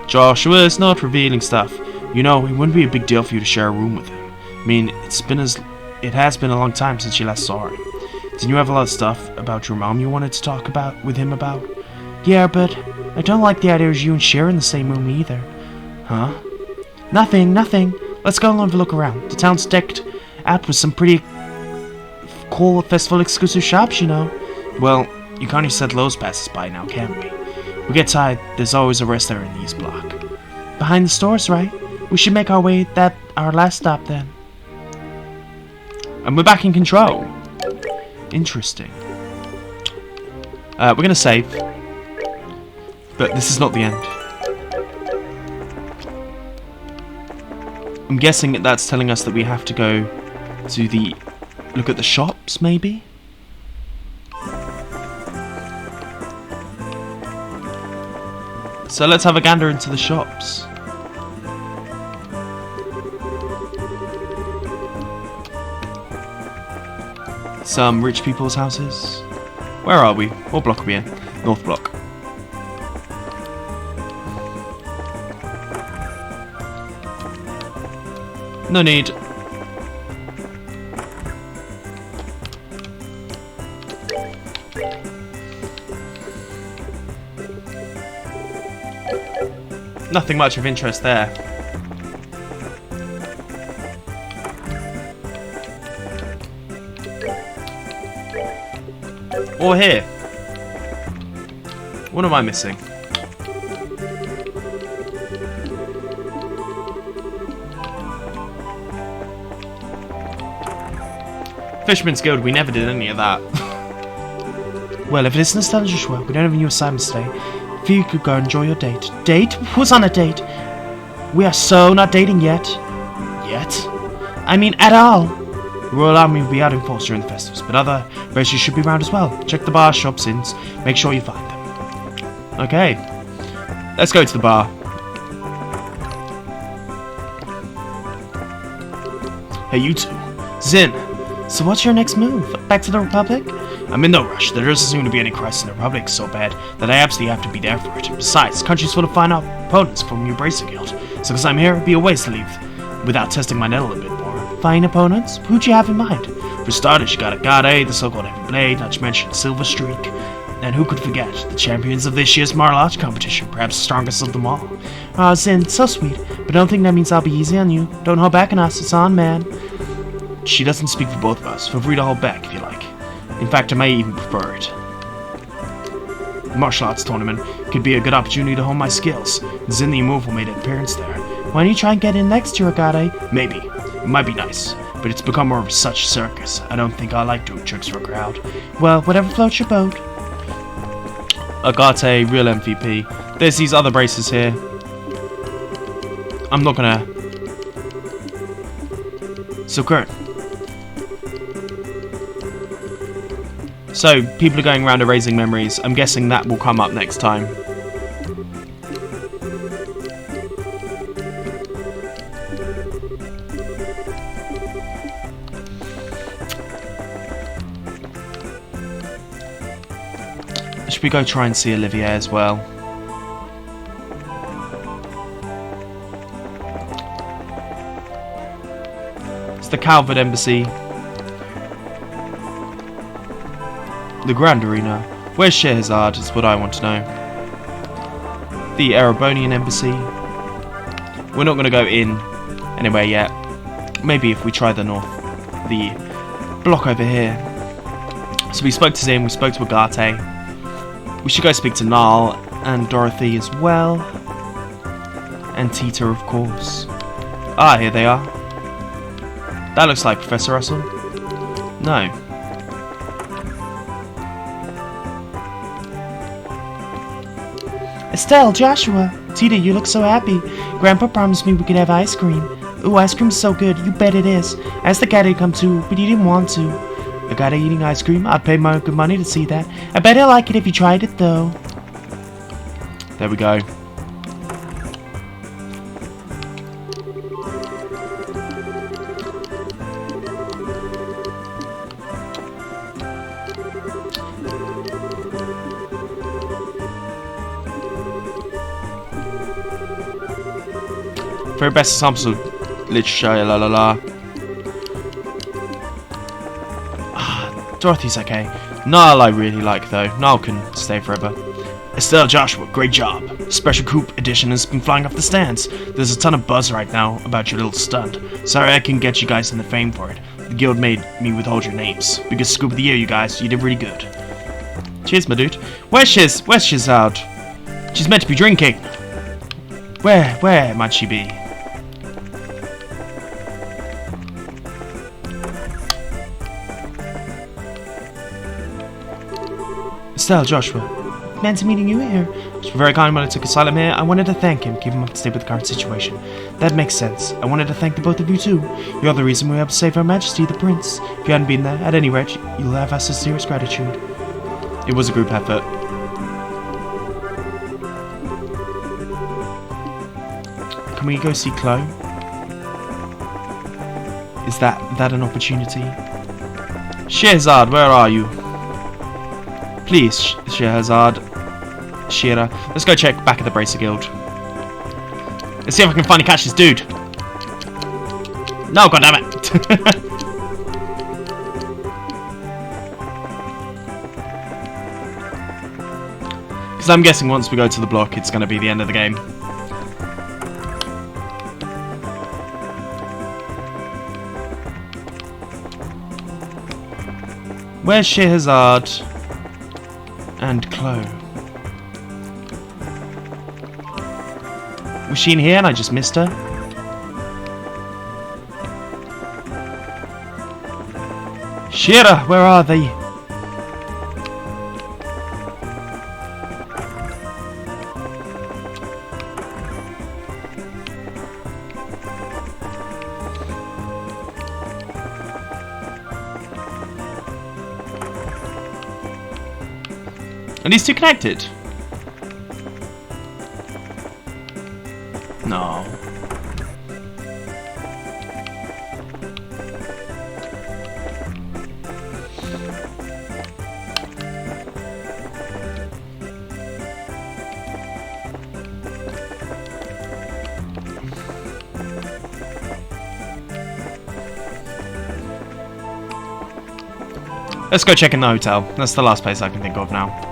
Joshua is not revealing stuff. You know, it wouldn't be a big deal for you to share a room with him. I mean, it has been a long time since you last saw him. Didn't you have a lot of stuff about your mom you wanted to talk with him about? Yeah, but I don't like the idea of you and Shara in the same room either. Huh? Nothing. Let's go and have a look around. The town's decked out with some pretty cool festival exclusive shops, you know. Well, you can't just set Lowe's passes by now, can we? We get tired, there's always a rest area in the East Block. Behind the stores, right? We should make our way our last stop then. And we're back in control. Interesting. We're gonna save. But this is not the end. I'm guessing that's telling us that we have to go to look at the shops, maybe? So let's have a gander into the shops. Some rich people's houses. Where are we? What block are we in? North block. No need. Nothing much of interest there. Or here. What am I missing? Fisherman's Guild, we never did any of that. Well, if it isn't Estelle Joshua, we don't have a new assignment today. If you could go enjoy your date. Date? Who's on a date? We are so not dating yet. Yet? I mean, at all. The Royal Army will be out in force during the festivals, but other races should be around as well. Check the bar, shops, inns. Make sure you find them. Okay. Let's go to the bar. Hey, you two. Zin. So what's your next move? Back to the Republic? I'm in no rush. There doesn't seem to be any crisis in the Republic so bad that I absolutely have to be there for it. Besides, the country's full of fine opponents from your Bracer Guild. So because I'm here, it'd be a waste to leave without testing my nettle a bit more. Fine opponents? Who'd you have in mind? For starters, you got a Gade, the so-called Heavy Blade, not to mention Silver Streak. And who could forget, the champions of this year's martial arts competition, perhaps the strongest of them all. Ah, Zin, so sweet, but don't think that means I'll be easy on you. Don't hold back on us, it's on, man. She doesn't speak for both of us. Feel free to hold back if you like. In fact, I may even prefer it. The martial arts tournament could be a good opportunity to hone my skills. Zin the Immovable made an appearance there. Why don't you try and get in next year, Agate? Maybe. It might be nice. But it's become more of such circus. I don't think I like doing tricks for a crowd. Well, whatever floats your boat. Agate, real MVP. There's these other braces here. I'm not gonna... So, Kurt. So, people are going around erasing memories. I'm guessing that will come up next time. Should we go try and see Olivier as well? It's the Calvert Embassy. The Grand Arena. Where's Scheherazade is what I want to know. The Erebonian Embassy. We're not going to go in anywhere yet. Maybe if we try the block over here. So we spoke to Zim, we spoke to Agate. We should go speak to Nal and Dorothy as well. And Tita, of course. Ah, here they are. That looks like Professor Russell. No. Estelle, Joshua, Tita, you look so happy. Grandpa promised me we could have ice cream. Ooh, ice cream's so good. You bet it is. I asked the guy to come too, but he didn't want to. A guy eating ice cream? I'd pay my good money to see that. I bet he'll like it if he tried it, though. There we go. Very best examples of literature, la la la. Dorothy's okay. Nile I really like though. Nile can stay forever. Estelle, Joshua, great job. Special Coupe edition has been flying off the stands. There's a ton of buzz right now about your little stunt. Sorry I can get you guys in the fame for it. The guild made me withhold your names. Biggest scoop of the year, you guys. You did really good. Cheers, my dude. Where's Shiz out? She's meant to be drinking. Where might she be? Estelle, Joshua. Fancy meeting you here. It's very kind when I took asylum here. I wanted to thank him, keep him up to date with the current situation. That makes sense. I wanted to thank the both of you too. You're the reason we helped save Her Majesty the Prince. If you hadn't been there, at any rate, you'll have our sincerest gratitude. It was a group effort. Can we go see Chloe? Is that an opportunity? Scheherazade, where are you? Please, Scheherazade. Shira. Let's go check back at the Bracer Guild. Let's see if I can finally catch this dude. No, goddammit! Because I'm guessing once we go to the block, it's going to be the end of the game. Where's Scheherazade and Chloe? Was she in here and I just missed her? Shira, where are they? Are these two connected? No. Let's go check in the hotel. That's the last place I can think of now.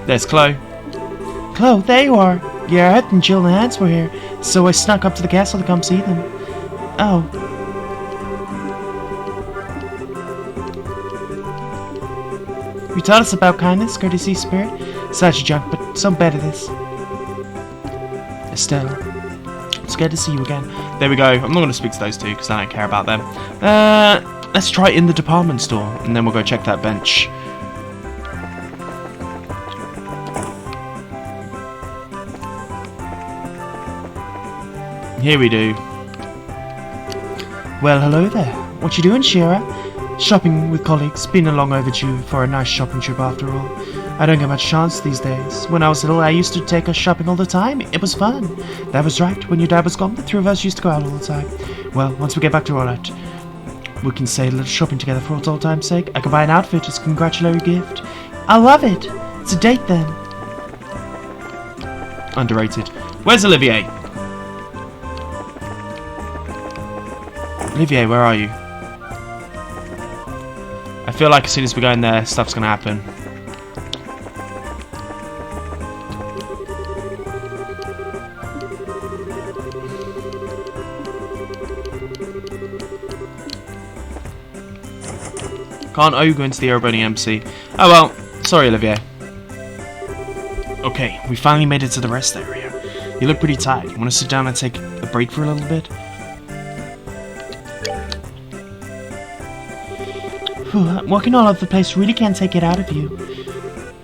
There's Chloe. Chloe, there you are. Garrett and Jill and Hans were here, so I snuck up to the castle to come see them. Oh. You taught us about kindness, courtesy, spirit. Such junk, but so bad at this. Estelle, it's good to see you again. There we go. I'm not going to speak to those two because I don't care about them. Let's try it in the department store, and then we'll go check that bench. Here we do. Well, hello there. What you doing, Shira? Shopping with colleagues. Been a long overdue for a nice shopping trip after all. I don't get much chance these days. When I was little, I used to take us shopping all the time. It was fun. That was right. When your dad was gone, the three of us used to go out all the time. Well, once we get back to Orlat, we can say a little shopping together for old time's sake. I can buy an outfit as a congratulatory gift. I love it. It's a date then. Underrated. Where's Olivier? Olivier, where are you? I feel like as soon as we go in there, stuff's gonna happen. Can't go into the aeroboating MC. Oh well, sorry Olivier. Okay, we finally made it to the rest area. You look pretty tired. You want to sit down and take a break for a little bit? Walking all over the place really can take it out of you.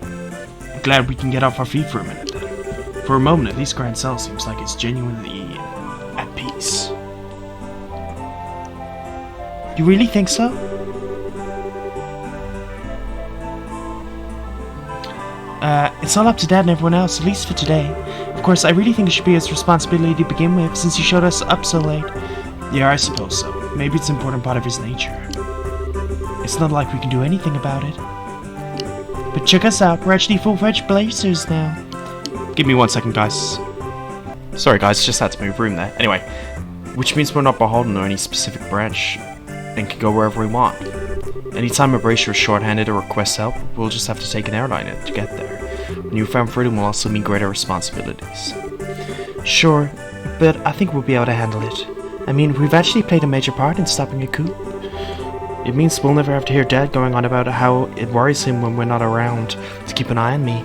I'm glad we can get off our feet for a minute then. For a moment, at least Grand Cell seems like it's genuinely at peace. You really think so? It's all up to Dad and everyone else, at least for today. Of course, I really think it should be his responsibility to begin with, since he showed us up so late. Yeah, I suppose so. Maybe it's an important part of his nature. It's not like we can do anything about it. But check us out, we're actually full-fledged blazers now. Give me 1 second, guys. Sorry guys, just had to move room there. Anyway, which means we're not beholden to any specific branch and can go wherever we want. Anytime a bracer is short-handed or requests help, we'll just have to take an airliner to get there. Newfound freedom will also mean greater responsibilities. Sure, but I think we'll be able to handle it. I mean, we've actually played a major part in stopping a coup. It means we'll never have to hear Dad going on about how it worries him when we're not around to keep an eye on me.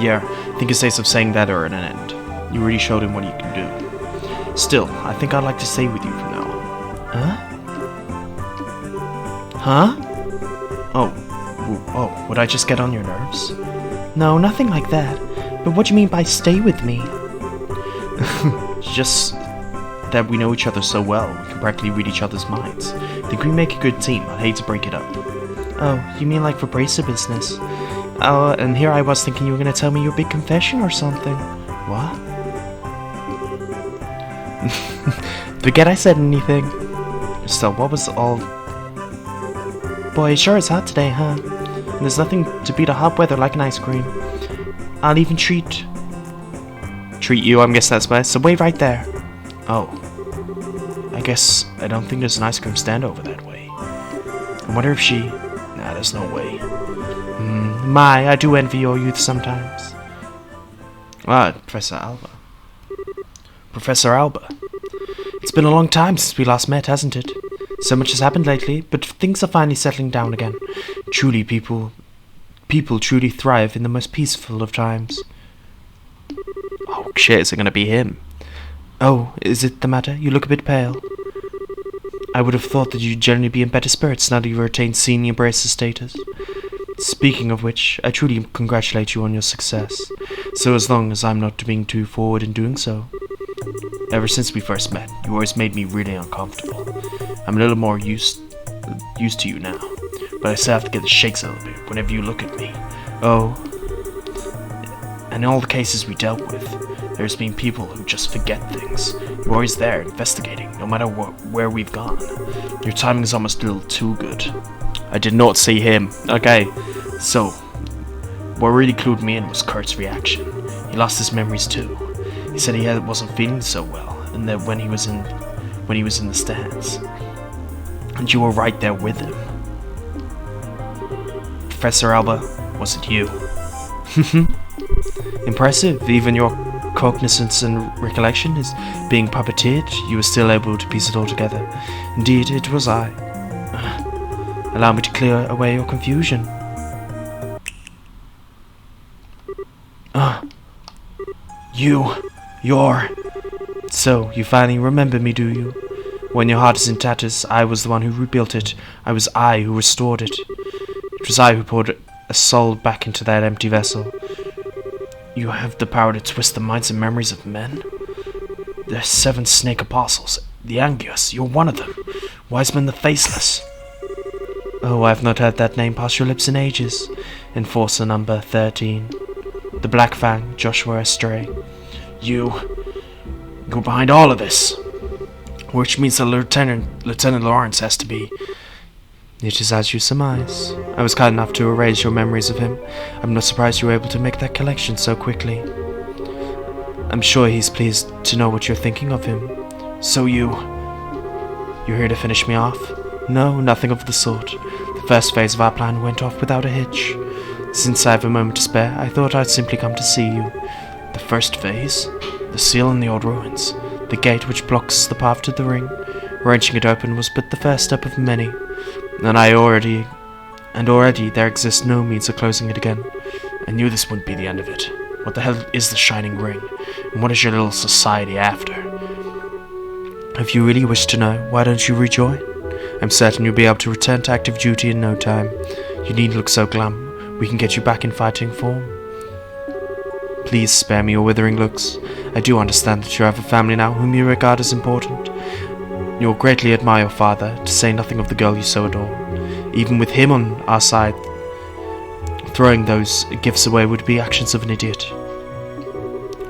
Yeah, I think his days of saying that are at an end. You really showed him what you can do. Still, I think I'd like to stay with you for now. Huh? Oh, would I just get on your nerves? No, nothing like that. But what do you mean by stay with me? Just that we know each other so well, we can practically read each other's minds. I think we make a good team. I'd hate to break it up. Oh, you mean like for bracer business? Oh, and here I was thinking you were going to tell me your big confession or something. What? Forget I said anything. Estelle, what was all... Boy, it sure is hot today, huh? And there's nothing to beat a hot weather like an ice cream. I'll even treat you, I guess that's best. So wait right there. Oh. I guess I don't think there's an ice cream stand over that way. I wonder if she... Nah, there's no way. My, I do envy your youth sometimes. Ah, Professor Alba. Professor Alba. It's been a long time since we last met, hasn't it? So much has happened lately, but things are finally settling down again. Truly, people truly thrive in the most peaceful of times. Oh shit, is it gonna be him? Oh, is it the matter? You look a bit pale. I would have thought that you'd generally be in better spirits now that you've attained senior bracer status. Speaking of which, I truly congratulate you on your success, so as long as I'm not being too forward in doing so. Ever since we first met, you always made me really uncomfortable. I'm a little more used to you now, but I still have to get the shakes a little bit whenever you look at me. Oh. And in all the cases we dealt with, there's been people who just forget things. You're always there, investigating, no matter where we've gone. Your timing is almost a little too good. I did not see him. Okay, so what really clued me in was Kurt's reaction. He lost his memories too. He said he wasn't feeling so well, and that when he was in the stands, and you were right there with him. Professor Alba, was it you? Impressive. Even your cognizance and recollection is being puppeteered, you were still able to piece it all together. Indeed, it was I. Allow me to clear away your confusion. So, you finally remember me, do you? When your heart is in tatters, I was the one who rebuilt it. I was I who restored it. It was I who poured a soul back into that empty vessel. You have the power to twist the minds and memories of men? The 7 snake apostles, the Angios, you're one of them. Wiseman the Faceless. Oh, I've not heard that name pass your lips in ages. Enforcer number 13. The Black Fang, Joshua Estray. You're behind all of this. Which means that Lieutenant Lawrence has to be... It is as you surmise. I was kind enough to erase your memories of him. I'm not surprised you were able to make that collection so quickly. I'm sure he's pleased to know what you're thinking of him. So you... You're here to finish me off? No, nothing of the sort. The first phase of our plan went off without a hitch. Since I have a moment to spare, I thought I'd simply come to see you. The first phase? The seal in the old ruins. The gate which blocks the path to the ring. Wrenching it open was but the first step of many. And already there exists no means of closing it again. I knew this wouldn't be the end of it. What the hell is the Shining Ring? And what is your little society after? If you really wish to know, why don't you rejoin? I'm certain you'll be able to return to active duty in no time. You needn't look so glum. We can get you back in fighting form. Please spare me your withering looks. I do understand that you have a family now whom you regard as important. You'll greatly admire your father, to say nothing of the girl you so adore. Even with him on our side, throwing those gifts away would be actions of an idiot.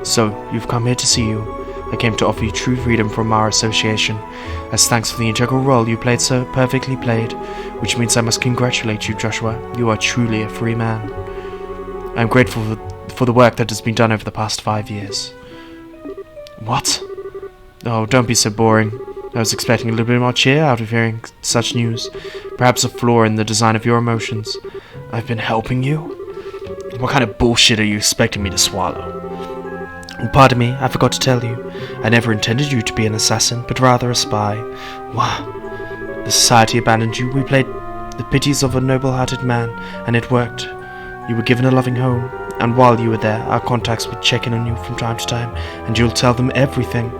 So, you've come here to see you. I came to offer you true freedom from our association, as thanks for the integral role you played so perfectly played, which means I must congratulate you, Joshua. You are truly a free man. I am grateful for the work that has been done over the past 5 years. What? Oh, don't be so boring. I was expecting a little bit more cheer out of hearing such news. Perhaps a flaw in the design of your emotions. I've been helping you? What kind of bullshit are you expecting me to swallow? Pardon me, I forgot to tell you. I never intended you to be an assassin, but rather a spy. Why? The society abandoned you. We played the pities of a noble-hearted man, and it worked. You were given a loving home, and while you were there, our contacts would check in on you from time to time, and you'll tell them everything.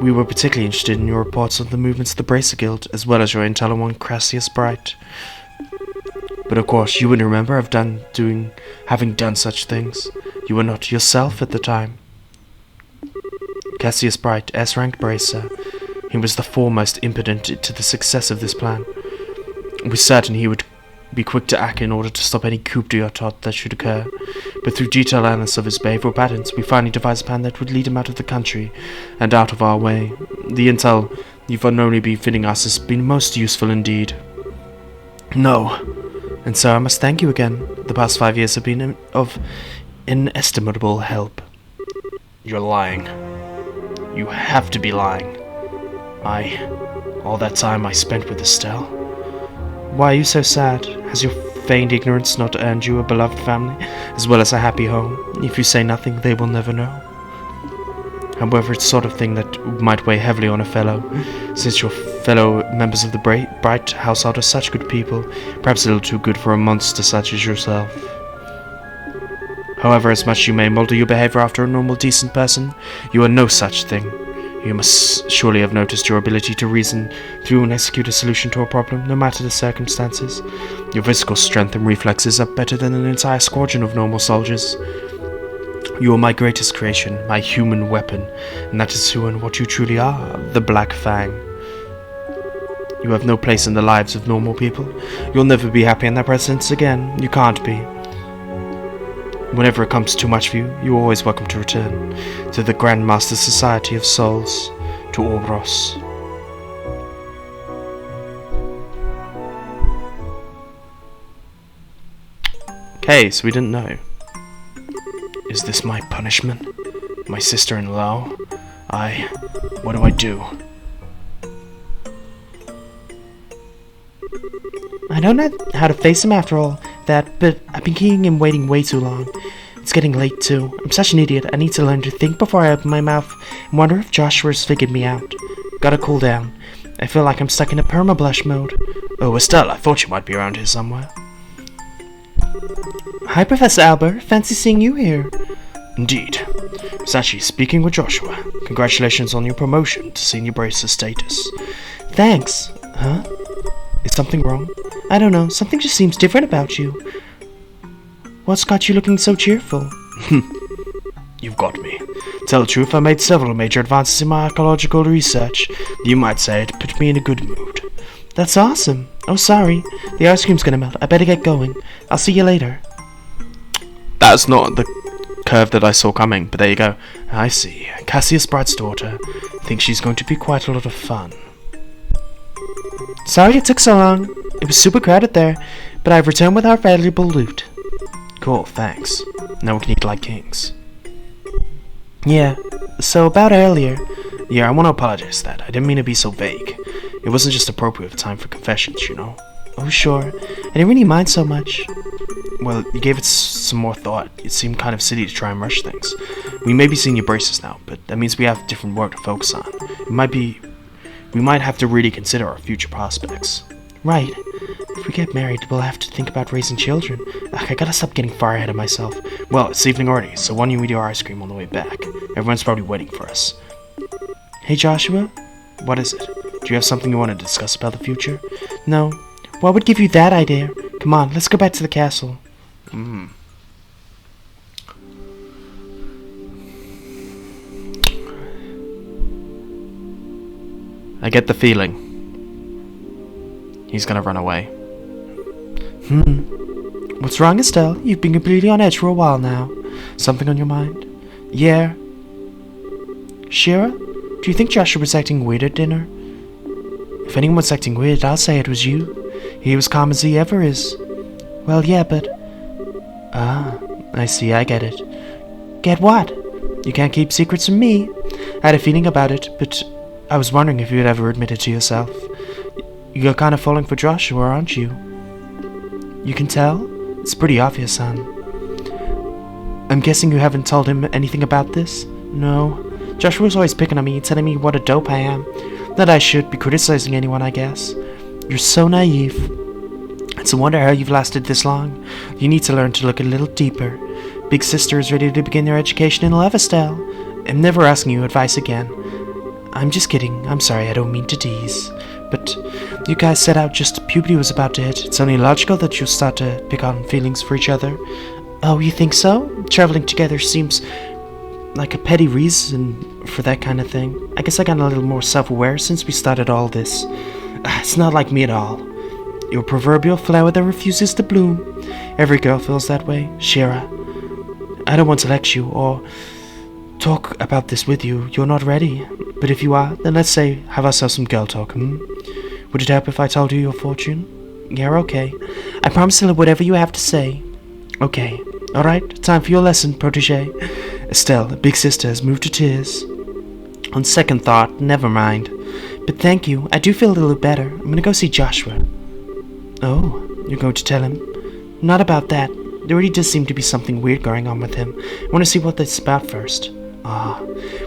We were particularly interested in your reports on the movements of the Bracer Guild, as well as your intel on one Cassius Bright. But of course, you wouldn't remember having done such things. You were not yourself at the time. Cassius Bright, S-ranked Bracer. He was the foremost impetus to the success of this plan. We're certain he would be quick to act in order to stop any coup d'etat that should occur. But through detailed analysis of his behavioral patterns, we finally devised a plan that would lead him out of the country and out of our way. The intel you've unknowingly been feeding us has been most useful indeed. No. And so I must thank you again. The past 5 years have been of inestimable help. You're lying. You have to be lying. All that time I spent with Estelle. Why are you so sad? Has your feigned ignorance not earned you a beloved family, as well as a happy home? If you say nothing, they will never know. However, it's the sort of thing that might weigh heavily on a fellow, since your fellow members of the Bright household are such good people, perhaps a little too good for a monster such as yourself. However, as much you may model your behavior after a normal, decent person, you are no such thing. You must surely have noticed your ability to reason through and execute a solution to a problem, no matter the circumstances. Your physical strength and reflexes are better than an entire squadron of normal soldiers. You are my greatest creation, my human weapon, and that is who and what you truly are, the Black Fang. You have no place in the lives of normal people. You'll never be happy in their presence again. You can't be. Whenever it comes too much for you, you are always welcome to return to the Grandmaster Society of Souls, to Orboros. Okay, so we didn't know. Is this my punishment? My sister-in-law? What do I do? I don't know how to face him after all that, but I've been keeping him waiting way too long. It's getting late too. I'm such an idiot. I need to learn to think before I open my mouth and wonder if Joshua's figured me out. Gotta cool down. I feel like I'm stuck in a perma-blush mode. Oh, Estelle, I thought you might be around here somewhere. Hi, Professor Albert. Fancy seeing you here. Indeed. I was actually speaking with Joshua. Congratulations on your promotion to senior bracer status. Thanks. Huh? Is something wrong? I don't know. Something just seems different about you. What's got you looking so cheerful? You've got me. Tell the truth, I made several major advances in my archaeological research. You might say it put me in a good mood. That's awesome. Oh, sorry. The ice cream's gonna melt. I better get going. I'll see you later. That's not the curve that I saw coming, but there you go. I see. Cassius Bright's daughter. I think she's going to be quite a lot of fun. Sorry it took so long. It was super crowded there, but I've returned with our valuable loot. Cool, thanks. Now we can eat like kings. Yeah, so about earlier. Yeah, I want to apologize for that. I didn't mean to be so vague. It wasn't just appropriate time for confessions, you know? Oh, sure. I didn't really mind so much. Well, you gave it some more thought. It seemed kind of silly to try and rush things. We may be senior braces now, but that means we have different work to focus on. We might have to really consider our future prospects. Right. If we get married, we'll have to think about raising children. Ugh, I gotta stop getting far ahead of myself. Well, it's evening already, so why don't you eat your ice cream on the way back? Everyone's probably waiting for us. Hey, Joshua? What is it? Do you have something you want to discuss about the future? No. What would give you that idea? Come on, let's go back to the castle. I get the feeling he's gonna run away. What's wrong, Estelle? You've been completely on edge for a while now. Something on your mind? Yeah. Shira, do you think Joshua was acting weird at dinner? If anyone's acting weird, I'll say it was you. He was calm as he ever is. Well, yeah, but... Ah, I see, I get it. Get what? You can't keep secrets from me. I had a feeling about it, but I was wondering if you'd ever admit it to yourself. You're kind of falling for Joshua, aren't you? You can tell? It's pretty obvious, son. I'm guessing you haven't told him anything about this? No. Joshua's always picking on me, telling me what a dope I am. That I should be criticizing anyone, I guess. You're so naive. It's a wonder how you've lasted this long. You need to learn to look a little deeper. Big sister is ready to begin their education in love, Estelle. I'm never asking you advice again. I'm just kidding. I'm sorry, I don't mean to tease. But you guys set out just as puberty was about to hit. It's only logical that you'll start to pick on feelings for each other. Oh, you think so? Traveling together seems like a petty reason for that kind of thing. I guess I got a little more self-aware since we started all this. It's not like me at all. Your proverbial flower that refuses to bloom. Every girl feels that way. Shira, I don't want to lecture you or talk about this with you. You're not ready. But if you are, then let's have ourselves some girl talk, Would it help if I told you your fortune? Yeah, okay. I promise to listen whatever you have to say. Okay. Alright, time for your lesson, protege. Estelle, big sister, has moved to tears. On second thought, never mind. But thank you, I do feel a little better. I'm gonna go see Joshua. Oh, you're going to tell him? Not about that. There really does seem to be something weird going on with him. I want to see what that's about first. Ah,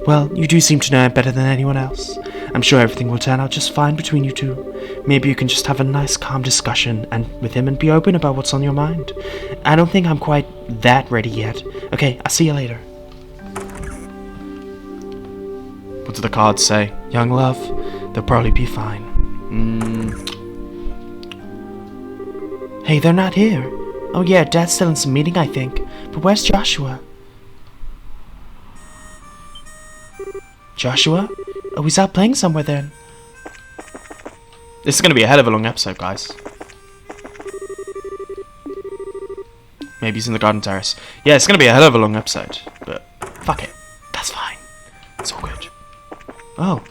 well, you do seem to know him better than anyone else. I'm sure everything will turn out just fine between you two. Maybe you can just have a nice, calm discussion with him and be open about what's on your mind. I don't think I'm quite that ready yet. Okay, I'll see you later. What do the cards say? Young love, they'll probably be fine. Hey, they're not here. Oh yeah, Dad's still in some meeting, I think. But where's Joshua? Joshua? Oh, he's out playing somewhere then. This is going to be a hell of a long episode, guys. Maybe he's in the garden terrace. Yeah, it's going to be a hell of a long episode. But fuck it. That's fine. It's all good. Oh.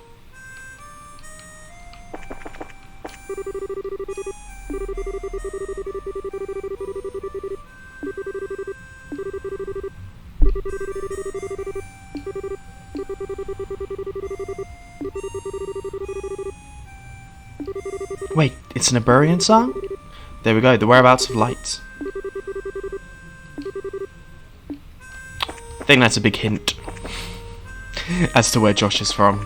Wait, it's an Iberian song? There we go, the whereabouts of light. I think that's a big hint as to where Josh is from.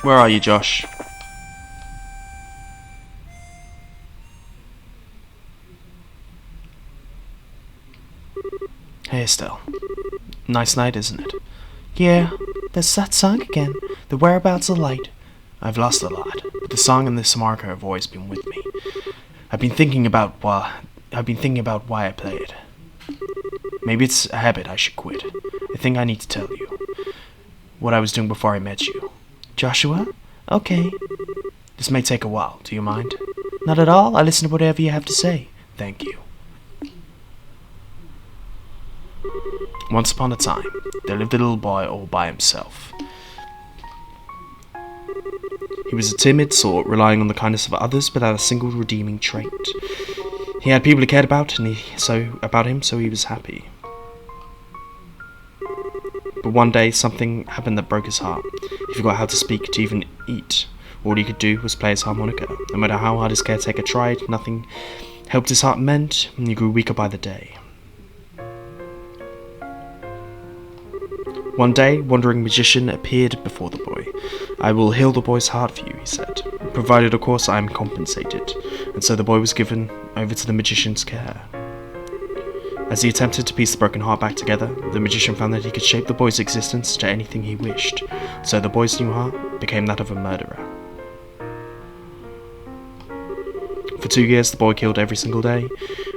Where are you, Josh? Hey, Estelle. Nice night, isn't it? Yeah, there's that song again. The whereabouts of light. I've lost a lot, but the song and this marker have always been with me. I've been thinking about why I play it. Maybe it's a habit I should quit. I think I need to tell you what I was doing before I met you. Joshua? Okay. This may take a while. Do you mind? Not at all. I'll listen to whatever you have to say. Thank you. Once upon a time, there lived a little boy all by himself. He was a timid sort, relying on the kindness of others without a single redeeming trait. He had people he cared about, and about him, so he was happy. But one day, something happened that broke his heart. He forgot how to speak, to even eat. All he could do was play his harmonica. No matter how hard his caretaker tried, nothing helped his heart mend, and he grew weaker by the day. One day, wandering magician appeared before the boy. "I will heal the boy's heart for you," he said, "provided of course I am compensated." And so the boy was given over to the magician's care. As he attempted to piece the broken heart back together, the magician found that he could shape the boy's existence to anything he wished, so the boy's new heart became that of a murderer. For 2 years, the boy killed every single day.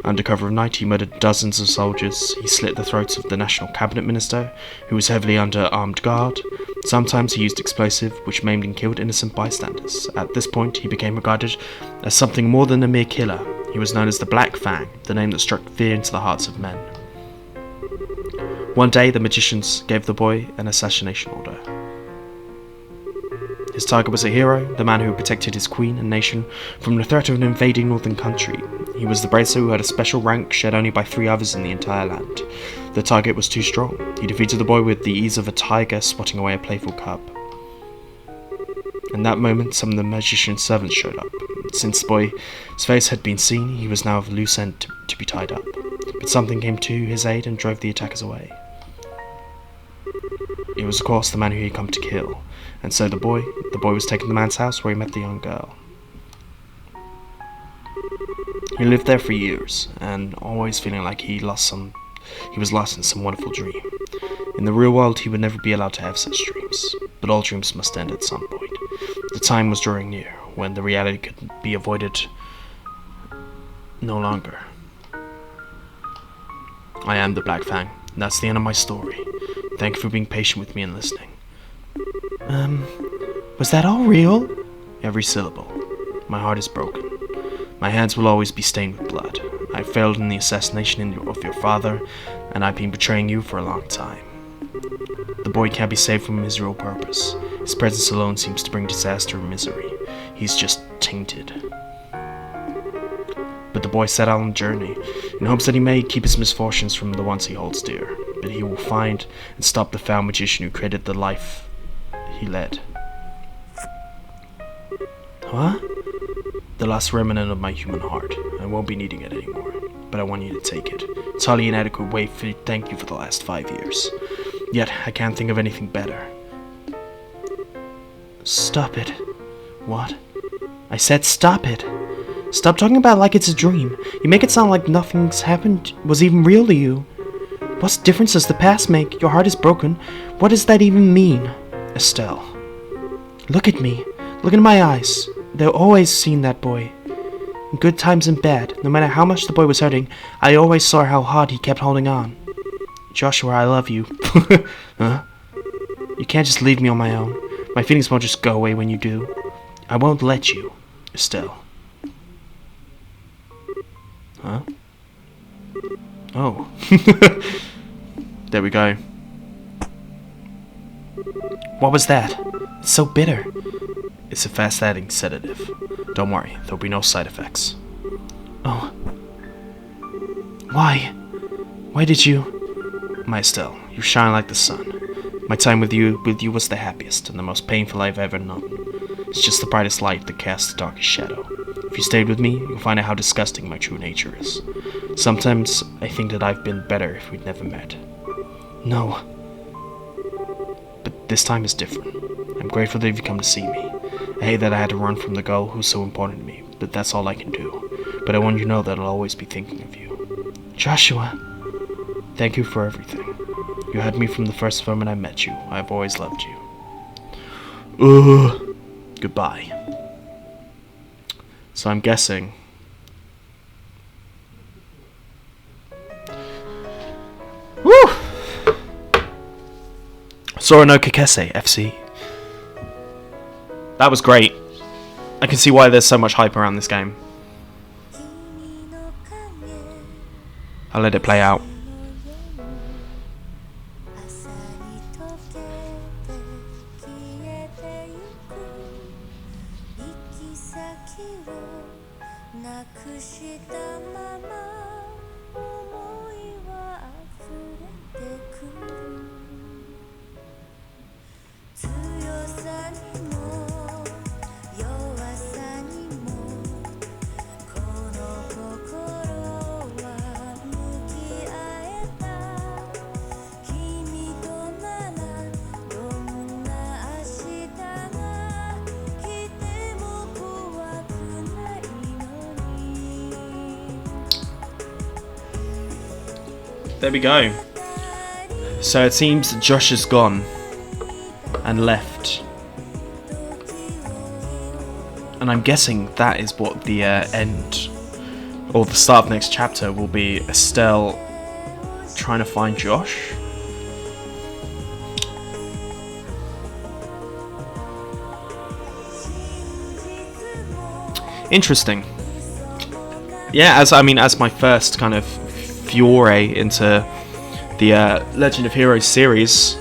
Under cover of night, he murdered dozens of soldiers. He slit the throats of the national cabinet minister, who was heavily under armed guard. Sometimes he used explosive, which maimed and killed innocent bystanders. At this point, he became regarded as something more than a mere killer. He was known as the Black Fang, the name that struck fear into the hearts of men. One day, the magicians gave the boy an assassination order. His target was a hero, the man who protected his queen and nation from the threat of an invading northern country. He was the bracer who had a special rank shared only by 3 others in the entire land. The target was too strong. He defeated the boy with the ease of a tiger swatting away a playful cub. In that moment, some of the magician's servants showed up. Since the boy's face had been seen, he was now of a loose end to be tied up. But something came to his aid and drove the attackers away. It was of course the man who he had come to kill. And so the boy was taken to the man's house where he met the young girl. He lived there for years, and always feeling like he was lost in some wonderful dream. In the real world, he would never be allowed to have such dreams, but all dreams must end at some point. The time was drawing near, when the reality could be avoided no longer. I am the Black Fang, and that's the end of my story. Thank you for being patient with me and listening. Was that all real? Every syllable. My heart is broken. My hands will always be stained with blood. I failed in the assassination of your father, and I've been betraying you for a long time. The boy can't be saved from his real purpose. His presence alone seems to bring disaster and misery. He's just tainted. But the boy set out on a journey, in hopes that he may keep his misfortunes from the ones he holds dear. But he will find and stop the foul magician who created the life he led. Huh? The last remnant of my human heart. I won't be needing it anymore, but I want you to take it. It's hardly an adequate way to thank you for the last 5 years. Yet, I can't think of anything better. Stop it. What? I said stop it. Stop talking about it like it's a dream. You make it sound like nothing's happened was even real to you. What difference does the past make? Your heart is broken. What does that even mean? Estelle. Look at me. Look into my eyes. They've always seen that boy. In good times and bad, no matter how much the boy was hurting, I always saw how hard he kept holding on. Joshua, I love you. Huh? You can't just leave me on my own. My feelings won't just go away when you do. I won't let you. Estelle. Huh? Oh. There we go. What was that? It's so bitter. It's a fast-acting sedative. Don't worry, there'll be no side effects. Oh. Why? Why did you... My Estelle, you shine like the sun. My time with you was the happiest and the most painful I've ever known. It's just the brightest light that casts the darkest shadow. If you stayed with me, you'll find out how disgusting my true nature is. Sometimes I think that I've been better if we'd never met. No. But this time is different. I'm grateful that you've come to see me. I hate that I had to run from the girl who's so important to me, but that's all I can do. But I want you to know that I'll always be thinking of you. Joshua. Thank you for everything. You had me from the first moment I met you. I've always loved you. Goodbye. So I'm guessing... Woo! Sora no Kakese, FC. That was great. I can see why there's so much hype around this game. I'll let it play out. There we go. So it seems Josh is gone and left. And I'm guessing that is what the end or the start of the next chapter will be. Estelle trying to find Josh. Interesting. Yeah, as my first kind of foray into the Legend of Heroes series,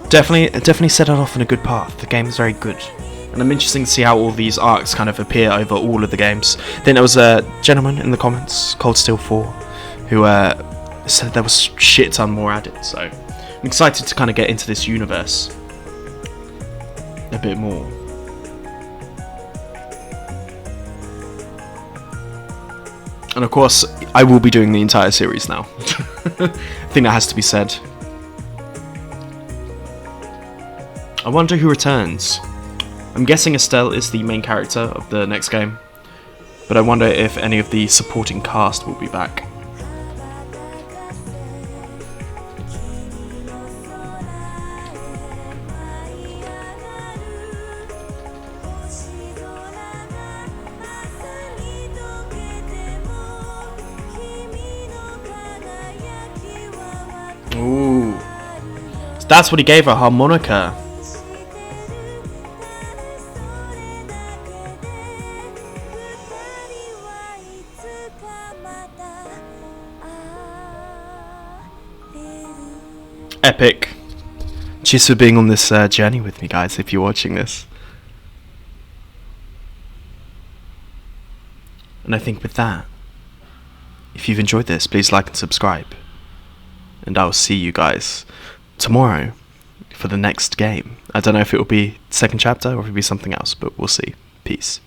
definitely set it off on a good path. The game is very good, and I'm interested to see how all these arcs kind of appear over all of the games. Then there was a gentleman in the comments, Cold Steel 4, who said there was shit ton more added, so I'm excited to kind of get into this universe a bit more. And of course, I will be doing the entire series now. I think that has to be said. I wonder who returns. I'm guessing Estelle is the main character of the next game, but I wonder if any of the supporting cast will be back. Ooh. So that's what he gave her, harmonica. Epic. Cheers for being on this journey with me, guys, if you're watching this. And I think with that, if you've enjoyed this, please like and subscribe. And I will see you guys tomorrow for the next game. I don't know if it will be second chapter or if it will be something else, but we'll see. Peace.